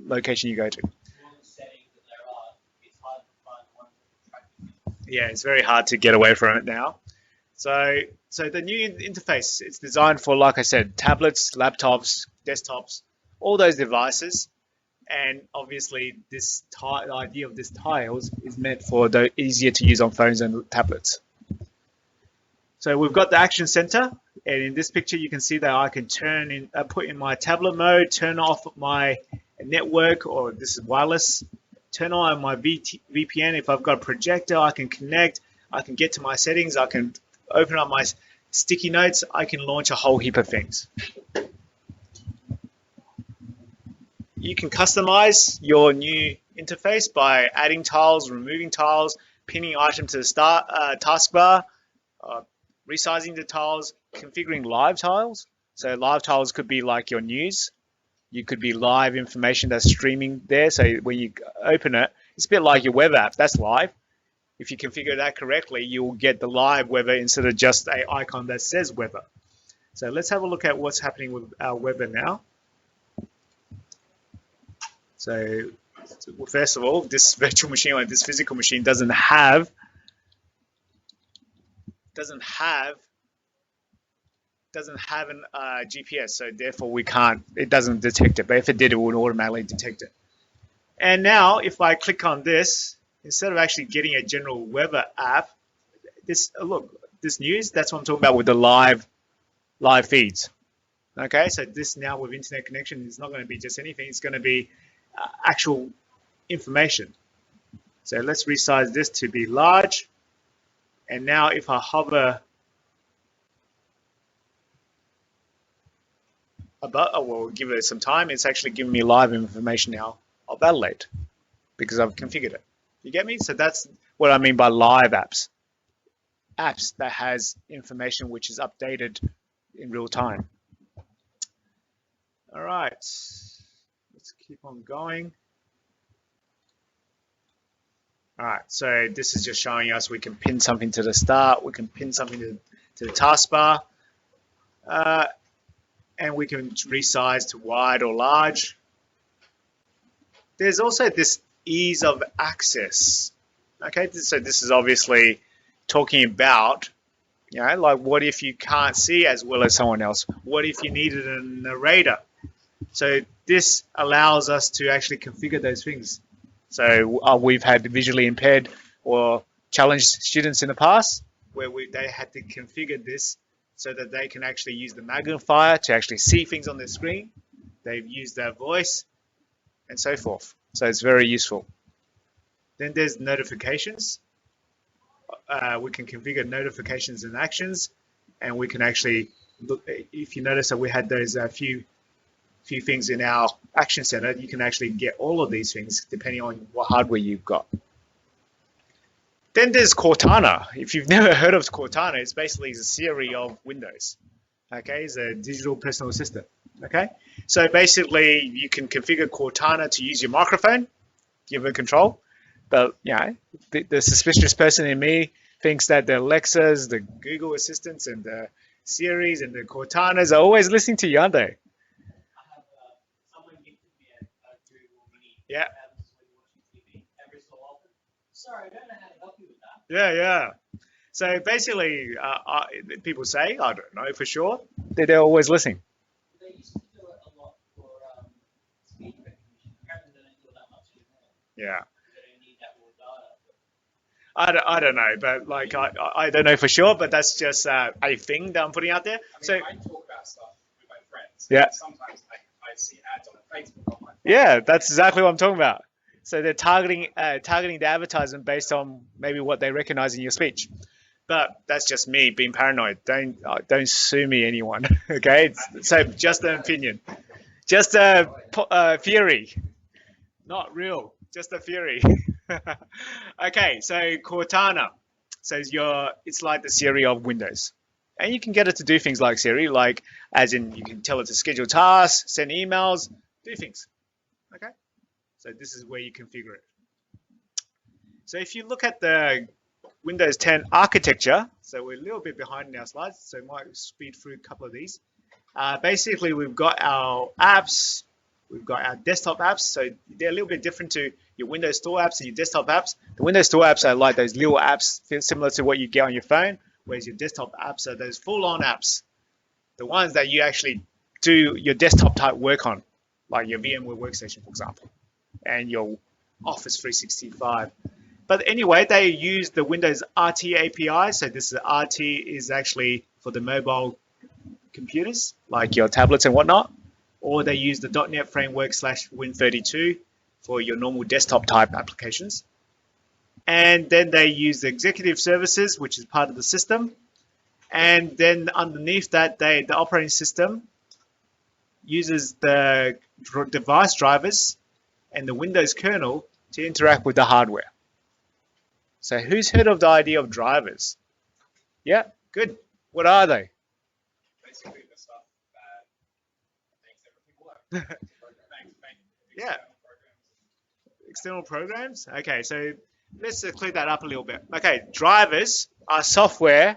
S1: location you go to. Yeah, it's very hard to get away from it now. So the new interface, it's designed for, like I said, tablets, laptops, desktops, all those devices. And obviously, the idea of this tiles is meant for the easier to use on phones and tablets. So we've got the action center, and in this picture, you can see that I can put in my tablet mode, turn off my network, or this is wireless, turn on my VPN. If I've got a projector, I can connect, I can get to my settings, I can open up my sticky notes, I can launch a whole heap of things. You can customize your new interface by adding tiles, removing tiles, pinning item to the taskbar, resizing the tiles, configuring live tiles. So live tiles could be like your news. You could be live information that's streaming there. So when you open it, it's a bit like your web app. That's live. If you configure that correctly, you'll get the live weather instead of just an icon that says weather. So let's have a look at what's happening with our weather now. So first of all, this virtual machine or this physical machine doesn't have an GPS, so therefore it doesn't detect it, but if it did, it would automatically detect it. And now if I click on this, instead of actually getting a general weather app, this look, this news, that's what I'm talking about with the live feeds. Okay, so this now with internet connection is not going to be just anything, it's going to be actual information. So let's resize this to be large. And now if I hover above, oh, we'll give it some time, it's actually giving me live information now of Adelaide because I've configured it. You get me? So that's what I mean by live apps. Apps that has information which is updated in real time. All right, let's keep on going. All right, so this is just showing us we can pin something to the start, we can pin something to the taskbar, and we can resize to wide or large. There's also this ease of access. Okay, so this is obviously talking about, you know, like what if you can't see as well as someone else? What if you needed a narrator? So this allows us to actually configure those things. So we've had visually impaired or challenged students in the past where they had to configure this so that they can actually use the magnifier to actually see things on their screen. They've used their voice and so forth. So it's very useful. Then there's notifications. We can configure notifications and actions, and we can actually look. If you notice that we had those few things in our action center, you can actually get all of these things depending on what hardware you've got. Then there's Cortana. If you've never heard of Cortana, it's basically a Siri of Windows. Okay, it's a digital personal assistant. Okay, so basically you can configure Cortana to use your microphone, give it control. But you know, the suspicious person in me thinks that the Alexas, the Google Assistants, and the Siris and the Cortanas are always listening to you, aren't they?
S2: I have someone gifted me a Google Mini.
S1: Yeah.
S2: TV every so often. Sorry, I don't know how to help you with that.
S1: Yeah. So basically, people say, I don't know for sure, that they're always listening.
S2: They used to do it a lot for speech recognition. Apparently, they don't do it that much anymore.
S1: Yeah.
S2: They don't need that raw data.
S1: I don't know, but like I don't know for sure, but that's just a thing that I'm putting out there.
S3: I
S1: So
S3: mean, I talk about stuff with my friends.
S1: Yeah.
S3: And sometimes I see ads on Facebook on my phone.
S1: yeah, that's exactly what I'm talking about. So they're targeting the advertisement based on maybe what they recognize in your speech. But that's just me being paranoid. Don't sue me, anyone. Okay, so just an opinion, just a theory, not real, just a theory. Okay, so Cortana, so it's like the Siri of Windows, and you can get it to do things like Siri, like as in you can tell it to schedule tasks, send emails, do things. Okay, so this is where you configure it. So if you look at the Windows 10 architecture, so we're a little bit behind in our slides, so I might speed through a couple of these. Basically, we've got our apps, we've got our desktop apps, so they're a little bit different to your Windows Store apps and your desktop apps. The Windows Store apps are like those little apps similar to what you get on your phone, whereas your desktop apps are those full-on apps, the ones that you actually do your desktop type work on, like your VMware Workstation, for example, and your Office 365. But anyway, they use the Windows RT API. So this is RT is actually for the mobile computers, like your tablets and whatnot. Or they use the .NET Framework / Win32 for your normal desktop type applications. And then they use the executive services, which is part of the system. And then underneath that, the operating system uses the device drivers and the Windows kernel to interact with the hardware. So who's heard of the idea of drivers? Yeah, good. What are they?
S3: Basically, the stuff that makes everything work.
S1: Yeah. External programs? Okay, so let's clear that up a little bit. Okay, drivers are software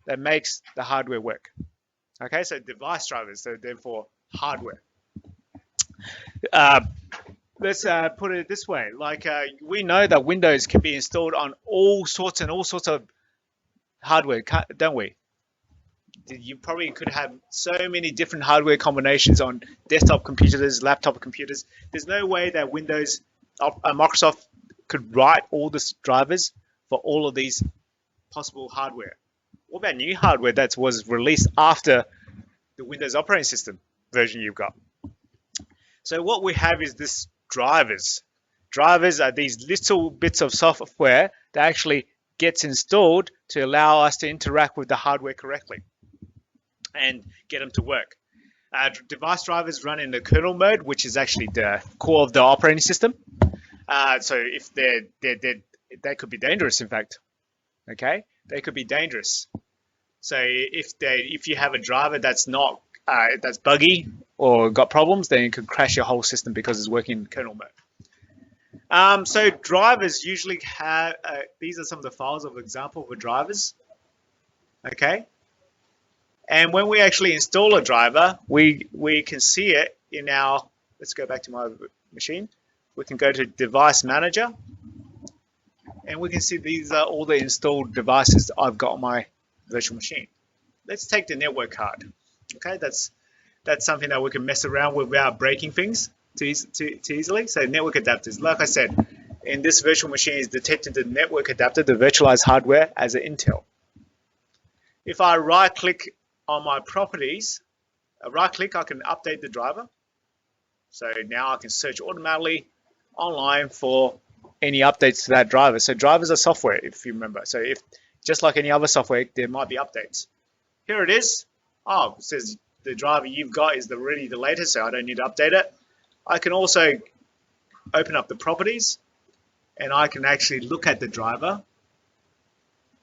S1: that makes the hardware work. Okay, so device drivers, so therefore hardware. Let's put it this way, like we know that Windows can be installed on all sorts of hardware, don't we? You probably could have so many different hardware combinations on desktop computers, laptop computers. There's no way that Microsoft could write all the drivers for all of these possible hardware. What about new hardware that was released after the Windows operating system version you've got? So what we have is this drivers. Drivers are these little bits of software that actually gets installed to allow us to interact with the hardware correctly and get them to work. Device drivers run in the kernel mode, which is actually the core of the operating system. So if they could be dangerous, in fact. Okay, they could be dangerous. So if you have a driver that's not that's buggy or got problems, then it could crash your whole system because it's working in kernel mode. So drivers usually have these are some of the files of example of drivers. Okay, and when we actually install a driver, we can see it in our. Let's go back to my machine. We can go to Device Manager, and we can see these are all the installed devices that I've got on my virtual machine. Let's take the network card. Okay, that's something that we can mess around with without breaking things too easily. So network adapters, like I said, in this virtual machine is detected the network adapter, the virtualized hardware, as an Intel. If I right click on my properties, right click, I can update the driver. So now I can search automatically online for any updates to that driver. So drivers are software, if you remember. So if just like any other software, there might be updates. Here it is. Oh, it says the driver you've got is really the latest, so I don't need to update it. I can also open up the properties, and I can actually look at the driver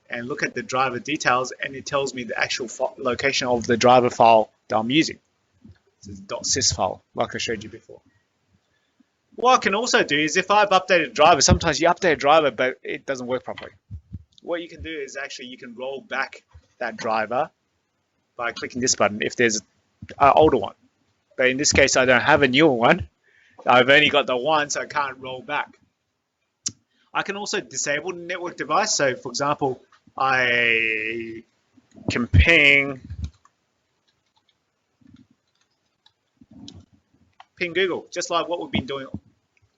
S1: and look at the driver details, and it tells me the actual location of the driver file that I'm using. This is .sys file, like I showed you before. What I can also do is if I've updated a driver, sometimes you update a driver, but it doesn't work properly. What you can do is actually you can roll back that driver by clicking this button if there's an older one. But in this case, I don't have a newer one. I've only got the one, so I can't roll back. I can also disable the network device. So for example, I can ping Google, just like what we've been doing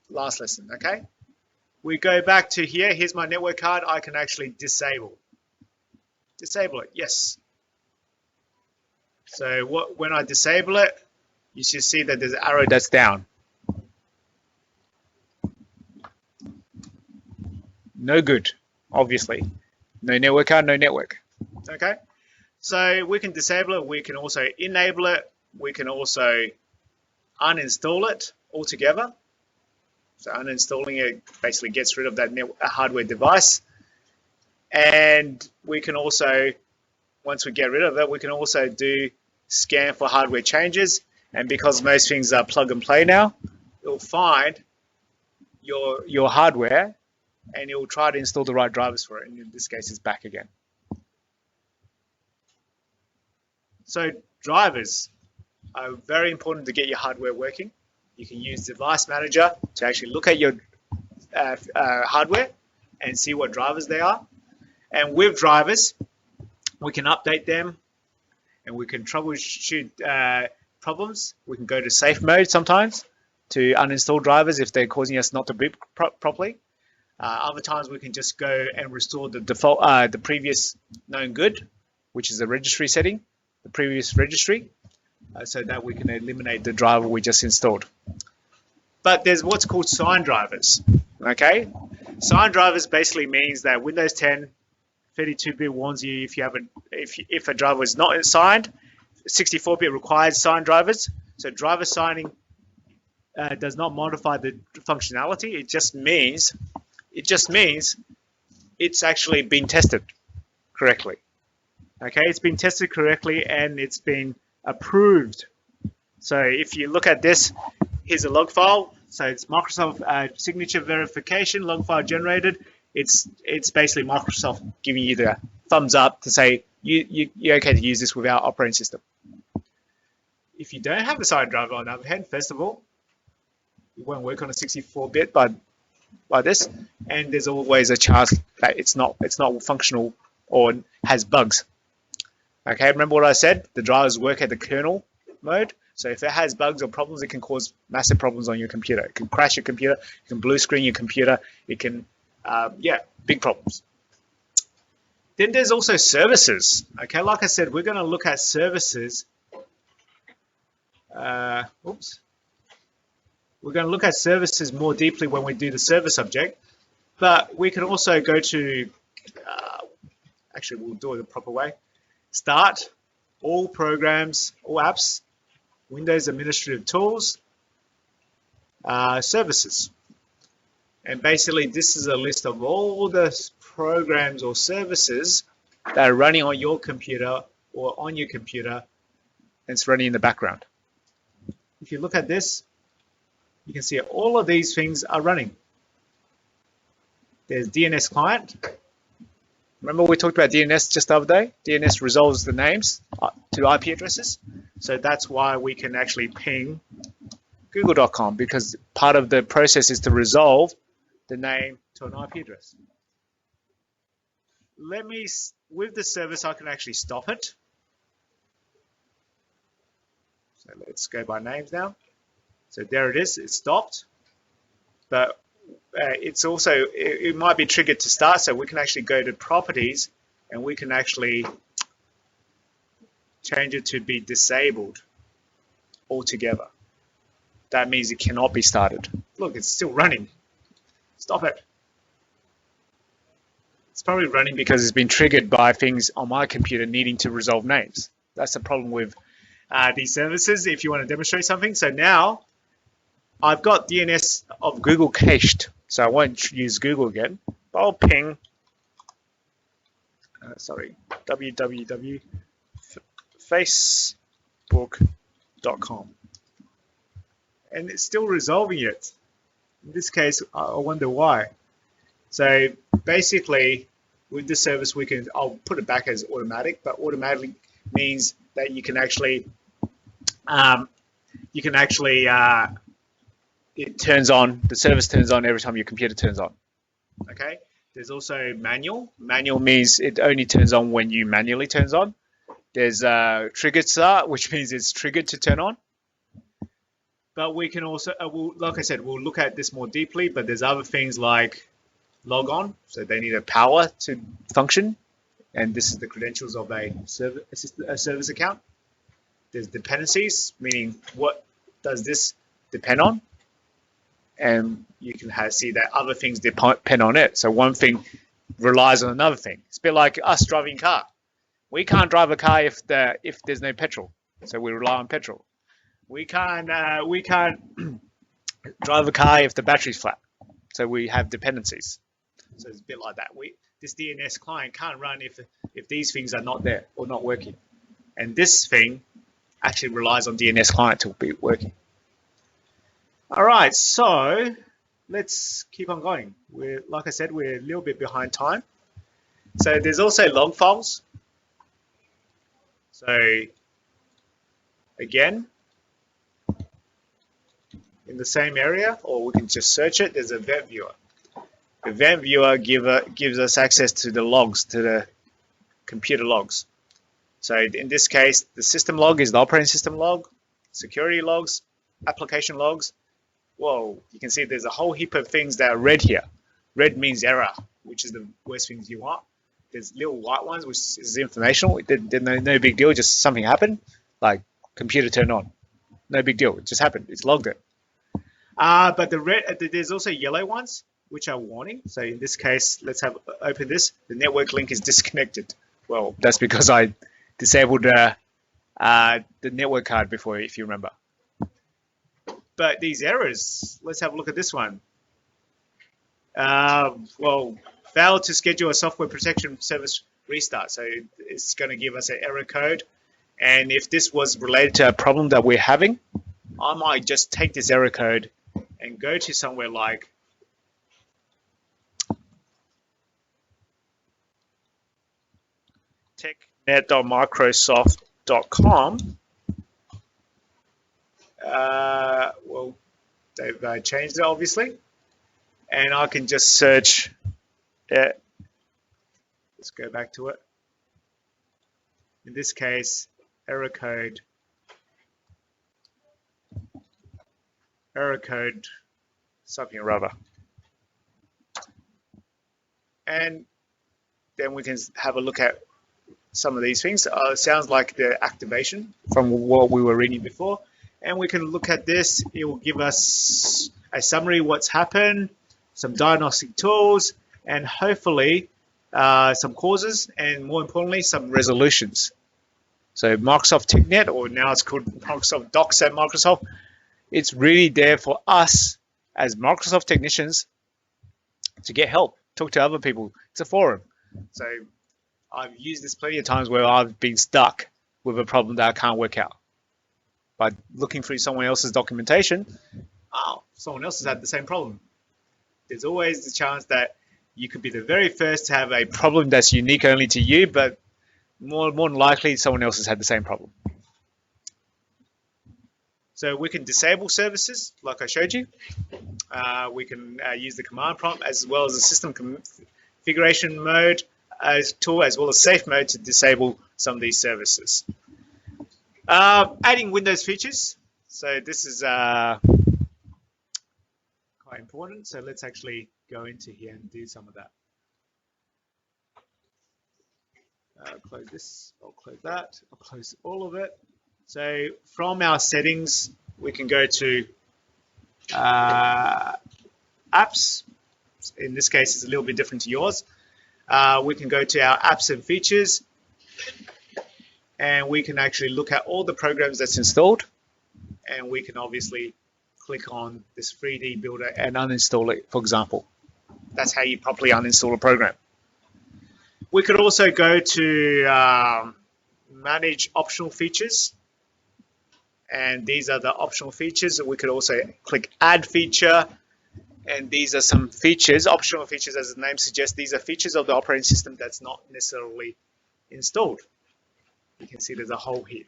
S1: last lesson, okay? We go back to here, here's my network card, I can actually disable it, yes. So when I disable it, you should see that there's an arrow that's down. No good, obviously. No network card, no network, okay? So we can disable it, we can also enable it, we can also uninstall it altogether. So uninstalling it basically gets rid of that hardware device. And we can also, once we get rid of it, we can also do scan for hardware changes. And because most things are plug and play now, it'll find your hardware and it will try to install the right drivers for it. And in this case, it's back again. So drivers are very important to get your hardware working. You can use Device Manager to actually look at your hardware and see what drivers they are. And with drivers, we can update them and we can troubleshoot problems. We can go to safe mode sometimes to uninstall drivers if they're causing us not to boot properly. Other times we can just go and restore the default, the previous known good, which is the registry setting, the previous registry. So that we can eliminate the driver we just installed. But there's what's called signed drivers, okay? Signed drivers basically means that Windows 10 32-bit warns you if a driver is not signed. 64-bit requires signed drivers. So driver signing does not modify the functionality. It just means it's actually been tested correctly. Okay, it's been tested correctly and it's been approved. So if you look at this, here's a log file. So it's Microsoft signature verification log file generated. It's basically Microsoft giving you the thumbs up to say you're okay to use this with our operating system. If you don't have a signed driver, on the other hand, first of all, it won't work on a 64-bit by this, and there's always a chance that it's not functional or has bugs. Okay, remember what I said? The drivers work at the kernel mode. So if it has bugs or problems, it can cause massive problems on your computer. It can crash your computer. It can blue screen your computer. It can, yeah, big problems. Then there's also services. Okay, like I said, we're going to look at services. Oops. We're going to look at services more deeply when we do the service object, but we can also go to, actually we'll do it the proper way. Start, all programs, all apps, Windows administrative tools, services. And basically this is a list of all the programs or services that are running on your computer or on your computer, and it's running in the background. If you look at this, you can see all of these things are running. There's DNS client. Remember we talked about DNS just the other day? DNS resolves the names to IP addresses. So that's why we can actually ping google.com, because part of the process is to resolve the name to an IP address. With the service, I can actually stop it. So let's go by names now. So there it is, it's stopped. But it's also, it might be triggered to start, so we can actually go to properties and we can actually change it to be disabled altogether. That means it cannot be started. Look, it's still running. Stop it. It's probably running because it's been triggered by things on my computer needing to resolve names. That's the problem with these services if you want to demonstrate something. So now I've got DNS of Google cached, so I won't use Google again, but I'll ping, www.facebook.com. And it's still resolving it. In this case, I wonder why. So basically, with this service, I'll put it back as automatic, but automatic means that you can actually, it turns on, the service turns on every time your computer turns on. Okay. There's also manual. Manual means it only turns on when you manually turns on. There's triggered start, which means it's triggered to turn on. But we can also, like I said, we'll look at this more deeply, but there's other things like log on. So they need a power to function. And this is the credentials of a service account. There's dependencies, meaning what does this depend on? And you can see that other things depend on it. So one thing relies on another thing. It's a bit like us driving a car. We can't drive a car if there's no petrol. So we rely on petrol. We can't drive a car if the battery's flat. So we have dependencies. So it's a bit like that. This DNS client can't run if these things are not there or not working. And this thing actually relies on DNS client to be working. All right, so let's keep on going. Like I said, we're a little bit behind time. So there's also log files. So again, in the same area, or we can just search it, there's a event viewer. The event viewer gives us access to the logs, to the computer logs. So in this case, the system log is the operating system log, security logs, application logs. Whoa, you can see there's a whole heap of things that are red here. Red means error, which is the worst things you want. There's little white ones, which is informational. No big deal, just something happened, like computer turned on. No big deal, it just happened, it's logged it. But there's also yellow ones, which are warning. So in this case, let's open this. The network link is disconnected. Well, that's because I disabled the network card before, if you remember. But these errors, let's have a look at this one. Well, failed to schedule a software protection service restart. So it's going to give us an error code. And if this was related to a problem that we're having, I might just take this error code and go to somewhere like technet.microsoft.com. Well, they've changed it obviously, and I can just search it. Let's go back to it. In this case, error code something or other, and then we can have a look at some of these things. Sounds like the activation from what we were reading before. And we can look at this. It will give us a summary of what's happened, some diagnostic tools, and hopefully some causes, and more importantly, some resolutions. So Microsoft TechNet, or now it's called Microsoft Docs at Microsoft, it's really there for us as Microsoft technicians to get help, talk to other people. It's a forum. So I've used this plenty of times where I've been stuck with a problem that I can't work out. By looking through someone else's documentation, oh, someone else has had the same problem. There's always the chance that you could be the very first to have a problem that's unique only to you, but more than likely someone else has had the same problem. So we can disable services, like I showed you. We can use the command prompt as well as the system configuration mode tool, as well as safe mode to disable some of these services. Adding Windows features. So this is quite important. So let's actually go into here and do some of that. Close this, I'll close that, I'll close all of it. So from our settings, we can go to apps. In this case, it's a little bit different to yours. We can go to our apps and features, and we can actually look at all the programs that's installed, and we can obviously click on this 3D builder and uninstall it, for example. That's how you properly uninstall a program. We could also go to manage optional features, and these are the optional features. We could also click add feature, and these are some features, optional features, as the name suggests. These are features of the operating system that's not necessarily installed. You can see there's a hole here.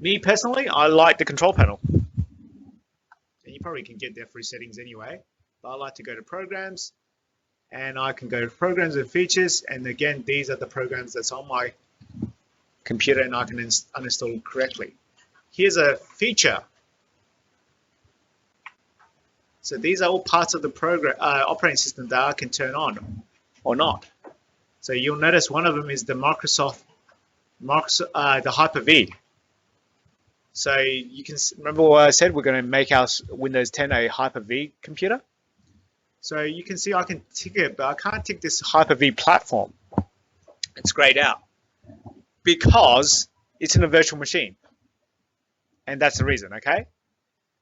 S1: Me personally, I like the control panel. And you probably can get there through settings anyway, but I like to go to programs, and I can go to programs and features, and again, these are the programs that's on my computer and I can uninstall correctly. Here's a feature. So these are all parts of the program operating system that I can turn on or not. So you'll notice one of them is the Microsoft the Hyper-V. So you can remember what I said, we're going to make our Windows 10 a Hyper-V computer. So you can see I can tick it, but I can't tick this Hyper-V platform. It's grayed out because it's in a virtual machine. And that's the reason, okay?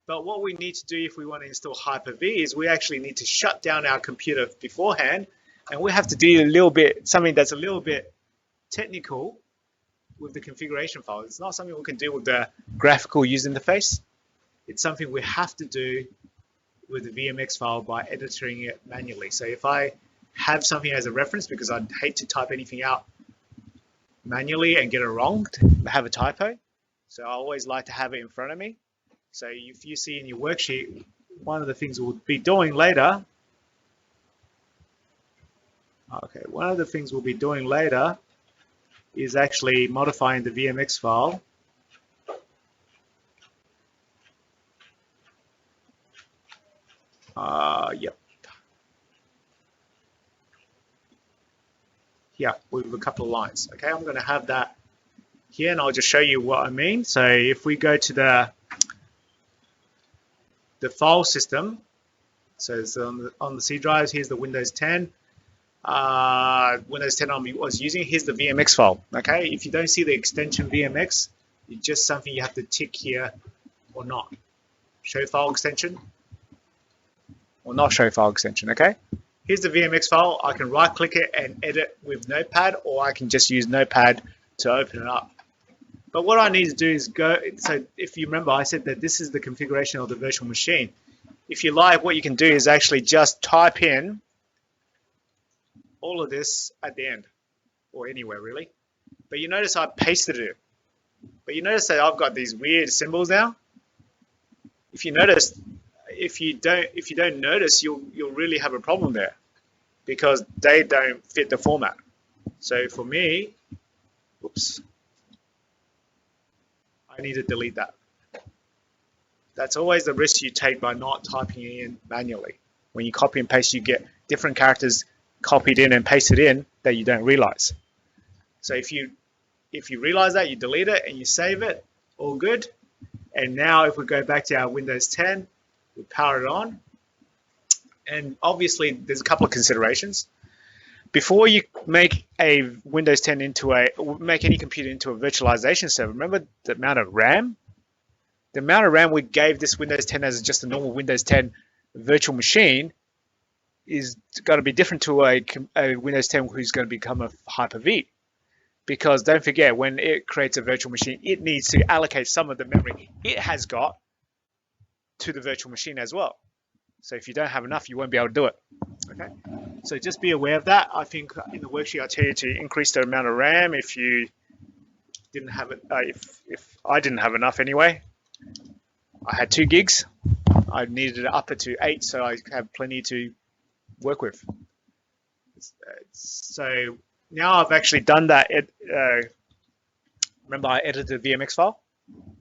S1: But what we need to do if we want to install Hyper-V is we actually need to shut down our computer beforehand, and we have to do something that's a little bit technical with the configuration file. It's not something we can do with the graphical user interface. It's something we have to do with the VMX file by editing it manually. So if I have something as a reference, because I'd hate to type anything out manually and get it wrong, to have a typo. So I always like to have it in front of me. So if you see in your worksheet, one of the things we'll be doing later, is actually modifying the VMX file. Yep. Yeah, with a couple of lines. Okay, I'm going to have that here, and I'll just show you what I mean. So if we go to the file system, so it's on the C drives. Here's the Windows 10. Windows 10 I was using. Here's the VMX file. Okay, if you don't see the extension VMX, it's just something you have to tick here or not. Show file extension or not show file extension. Okay, here's the VMX file. I can right click it and edit with Notepad, or I can just use Notepad to open it up. But what I need to do is go, so if you remember, I said that this is the configuration of the virtual machine. If you like, what you can do is actually just type in all of this at the end, or anywhere really. But you notice I pasted it. But you notice that I've got these weird symbols now. If you notice, if you don't notice, you'll really have a problem there, because they don't fit the format. So for me, oops, I need to delete that. That's always the risk you take by not typing it in manually. When you copy and paste, you get different characters copied in and pasted in that you don't realize. So if you realize that, you delete it and you save it, all good. And now if we go back to our Windows 10, we power it on. And obviously there's a couple of considerations. Before you make a Windows 10 make any computer into a virtualization server, remember the amount of RAM? The amount of RAM we gave this Windows 10 as just a normal Windows 10 virtual machine is going to be different to a Windows 10 who's going to become a Hyper-V. Because don't forget, when it creates a virtual machine, it needs to allocate some of the memory it has got to the virtual machine as well. So if you don't have enough, you won't be able to do it. Okay. So just be aware of that. I think in the worksheet I tell you to increase the amount of RAM if you didn't have it. If I didn't have enough anyway, I had 2 gigs. I needed to up it to 8, so I have plenty to work with. So now I've actually done that. Remember I edited the VMX file?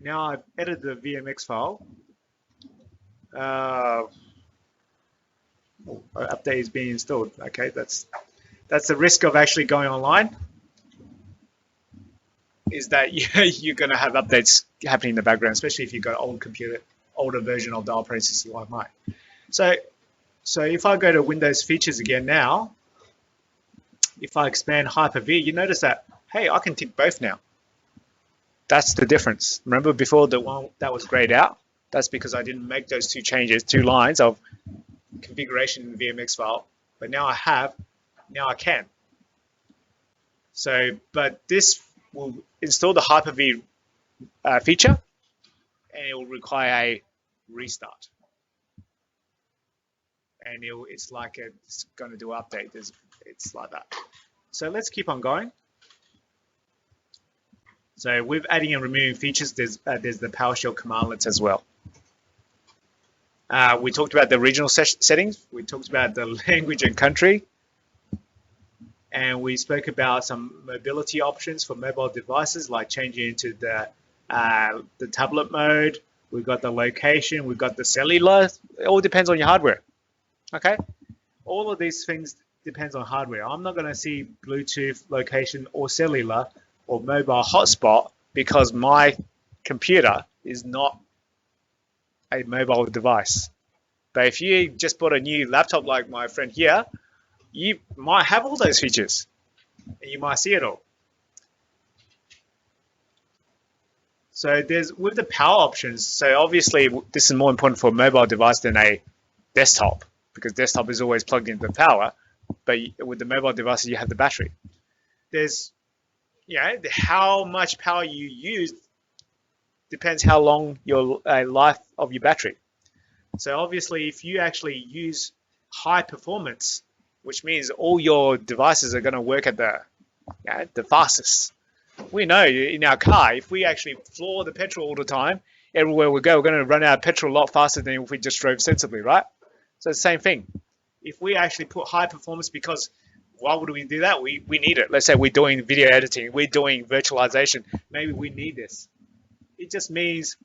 S1: Now I've edited the VMX file. Update is being installed. Okay, that's the risk of actually going online, is that you're going to have updates happening in the background, especially if you've got an older version of the operating system like mine. So if I go to Windows features again now, if I expand Hyper-V, you notice that, hey, I can tick both now. That's the difference. Remember before, the one that was grayed out? That's because I didn't make those 2 changes, 2 lines of configuration in the VMX file, but now I can. So, but this will install the Hyper-V feature, and it will require a restart. And it's like it's going to do an update. It's like that. So let's keep on going. So with adding and removing features, there's the PowerShell commandlets as well. We talked about the regional settings. We talked about the language and country. And we spoke about some mobility options for mobile devices, like changing into the tablet mode. We've got the location. We've got the cellular. It all depends on your hardware. Okay? All of these things depends on hardware. I'm not going to see Bluetooth, location, or cellular, or mobile hotspot because my computer is not a mobile device. But if you just bought a new laptop like my friend here, you might have all those features and you might see it all. So with the power options, so obviously this is more important for a mobile device than a desktop, because desktop is always plugged into the power, but with the mobile devices you have the battery. How much power you use depends how long your life of your battery. So obviously if you actually use high performance, which means all your devices are going to work at the fastest. We know in our car, if we actually floor the petrol all the time, everywhere we go, we're going to run out of petrol a lot faster than if we just drove sensibly, right? So it's the same thing. If we actually put high performance, because why would we do that? We need it. Let's say we're doing video editing, we're doing virtualization, maybe we need this. It just means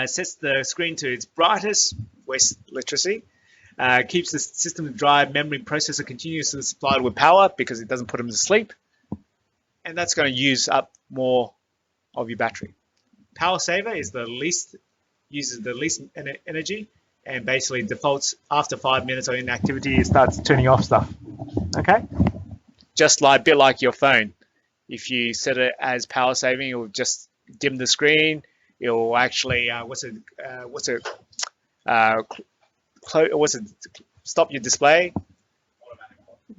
S1: sets the screen to its brightest, wastes electricity, keeps the system dry, memory processor continuously supplied with power because it doesn't put them to sleep, and that's going to use up more of your battery. Power saver is uses the least energy, and basically defaults after 5 minutes of inactivity, it starts turning off stuff. Okay, just like a bit like your phone. If you set it as power saving, it will just dim the screen. It will actually stop your display.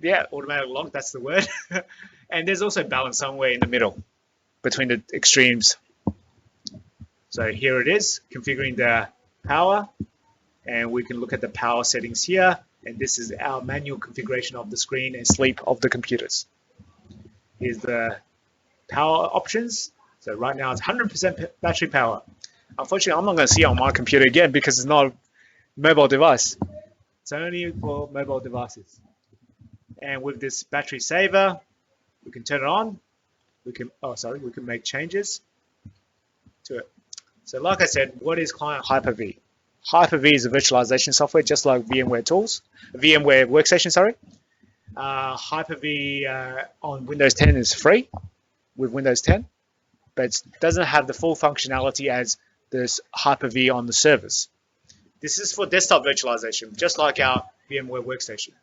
S1: Yeah, automatic lock, that's the word. And there's also balance somewhere in the middle between the extremes. So here it is, configuring the power, and we can look at the power settings here, and this is our manual configuration of the screen and sleep of the computers. Here's the power options. So right now it's 100% battery power. Unfortunately, I'm not going to see it on my computer again because it's not a mobile device. It's only for mobile devices. And with this battery saver, we can turn it on. We can make changes to it. So like I said, what is Client Hyper-V? Hyper-V is a virtualization software just like VMware Workstation, sorry. Hyper-V on Windows 10 is free with Windows 10, but it doesn't have the full functionality as this Hyper-V on the servers. This is for desktop virtualization, just like our VMware Workstation.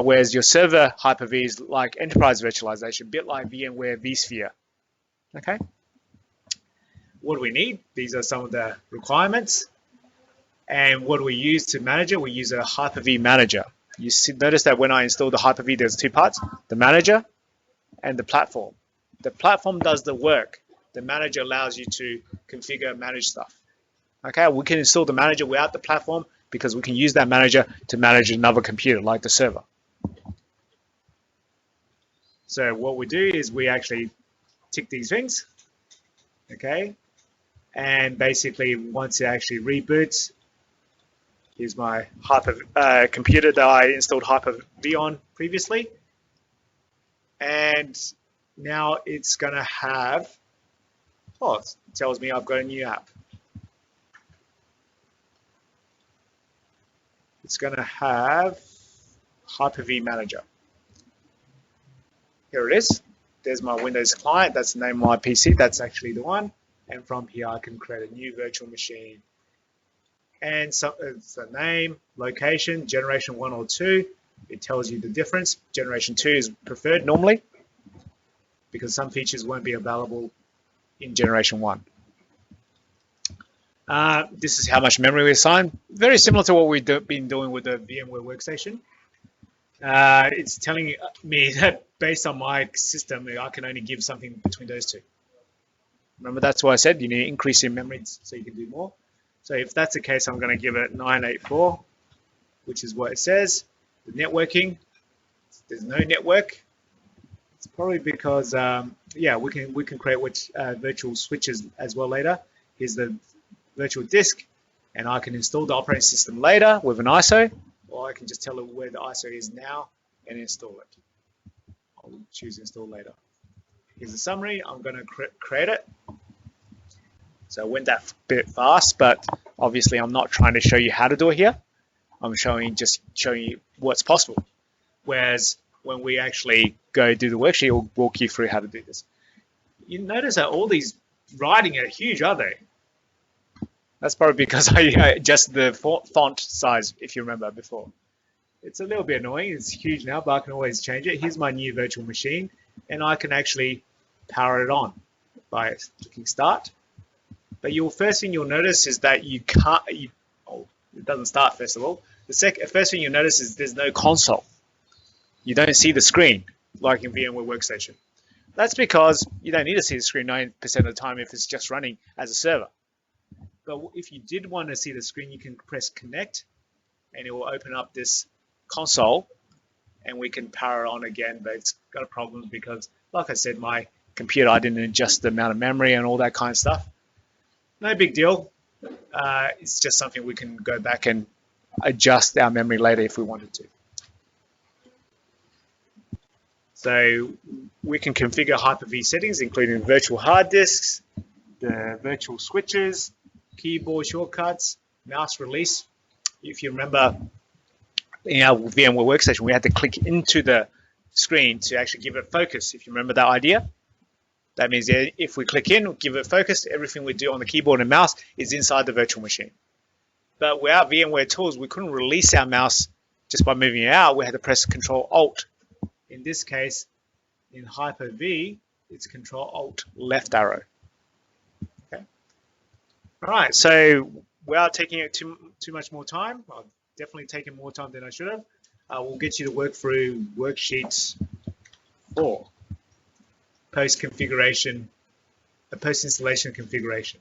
S1: Whereas your server Hyper-V is like enterprise virtualization, a bit like VMware vSphere. Okay. What do we need? These are some of the requirements. And what do we use to manage it? We use a Hyper-V manager. You notice that when I install the Hyper-V, there's two parts, the manager and the platform. The platform does the work. The manager allows you to configure and manage stuff. Okay, we can install the manager without the platform because we can use that manager to manage another computer like the server. So what we do is we actually tick these things, okay? And basically once it actually reboots, here's my computer that I installed Hyper-V on previously. And now it's gonna have, oh, it tells me I've got a new app. It's going to have Hyper-V Manager. Here it is. There's my Windows client. That's the name of my PC. That's actually the one. And from here, I can create a new virtual machine. And so it's the name, location, generation 1 or 2. It tells you the difference. Generation 2 is preferred normally because some features won't be available in generation 1. This is how much memory we assign. Very similar to what we've been doing with the VMware Workstation. It's telling me that based on my system, I can only give something between those two. Remember, that's why I said you need to increase your memory so you can do more. So if that's the case, I'm going to give it 984, which is what it says. The networking, there's no network. It's probably because, yeah, we can create virtual switches as well later. Here's the virtual disk, and I can install the operating system later with an ISO, or I can just tell it where the ISO is now and install it. I'll choose install later. Here's the summary. I'm going to create it. So I went that bit fast, but obviously I'm not trying to show you how to do it here. I'm just showing you what's possible. Whereas when we actually go do the worksheet, we'll walk you through how to do this. You notice that all these writing are huge, are they? That's probably because I adjusted the font size, if you remember before. It's a little bit annoying. It's huge now, but I can always change it. Here's my new virtual machine, and I can actually power it on by clicking start. But first thing you'll notice is that you can't, oh, it doesn't start first of all. The first thing you'll notice is there's no console. You don't see the screen like in VMware Workstation. That's because you don't need to see the screen 90% of the time if it's just running as a server. But if you did want to see the screen, you can press connect and it will open up this console and we can power it on again, but it's got a problem because, like I said, my computer, I didn't adjust the amount of memory and all that kind of stuff. No big deal. It's just something we can go back and adjust our memory later if we wanted to. So we can configure Hyper-V settings, including virtual hard disks, the virtual switches, keyboard shortcuts, mouse release. If you remember in our VMware Workstation, we had to click into the screen to actually give it focus. If you remember that idea, that means if we click in, give it focus, everything we do on the keyboard and mouse is inside the virtual machine. But without VMware tools, we couldn't release our mouse just by moving it out. We had to press Control-Alt. In this case, in Hyper-V, it's Control-Alt left arrow. Okay. All right, so without taking it too much more time, I've definitely taken more time than I should have. We'll get you to work through worksheets 4, post-installation configuration.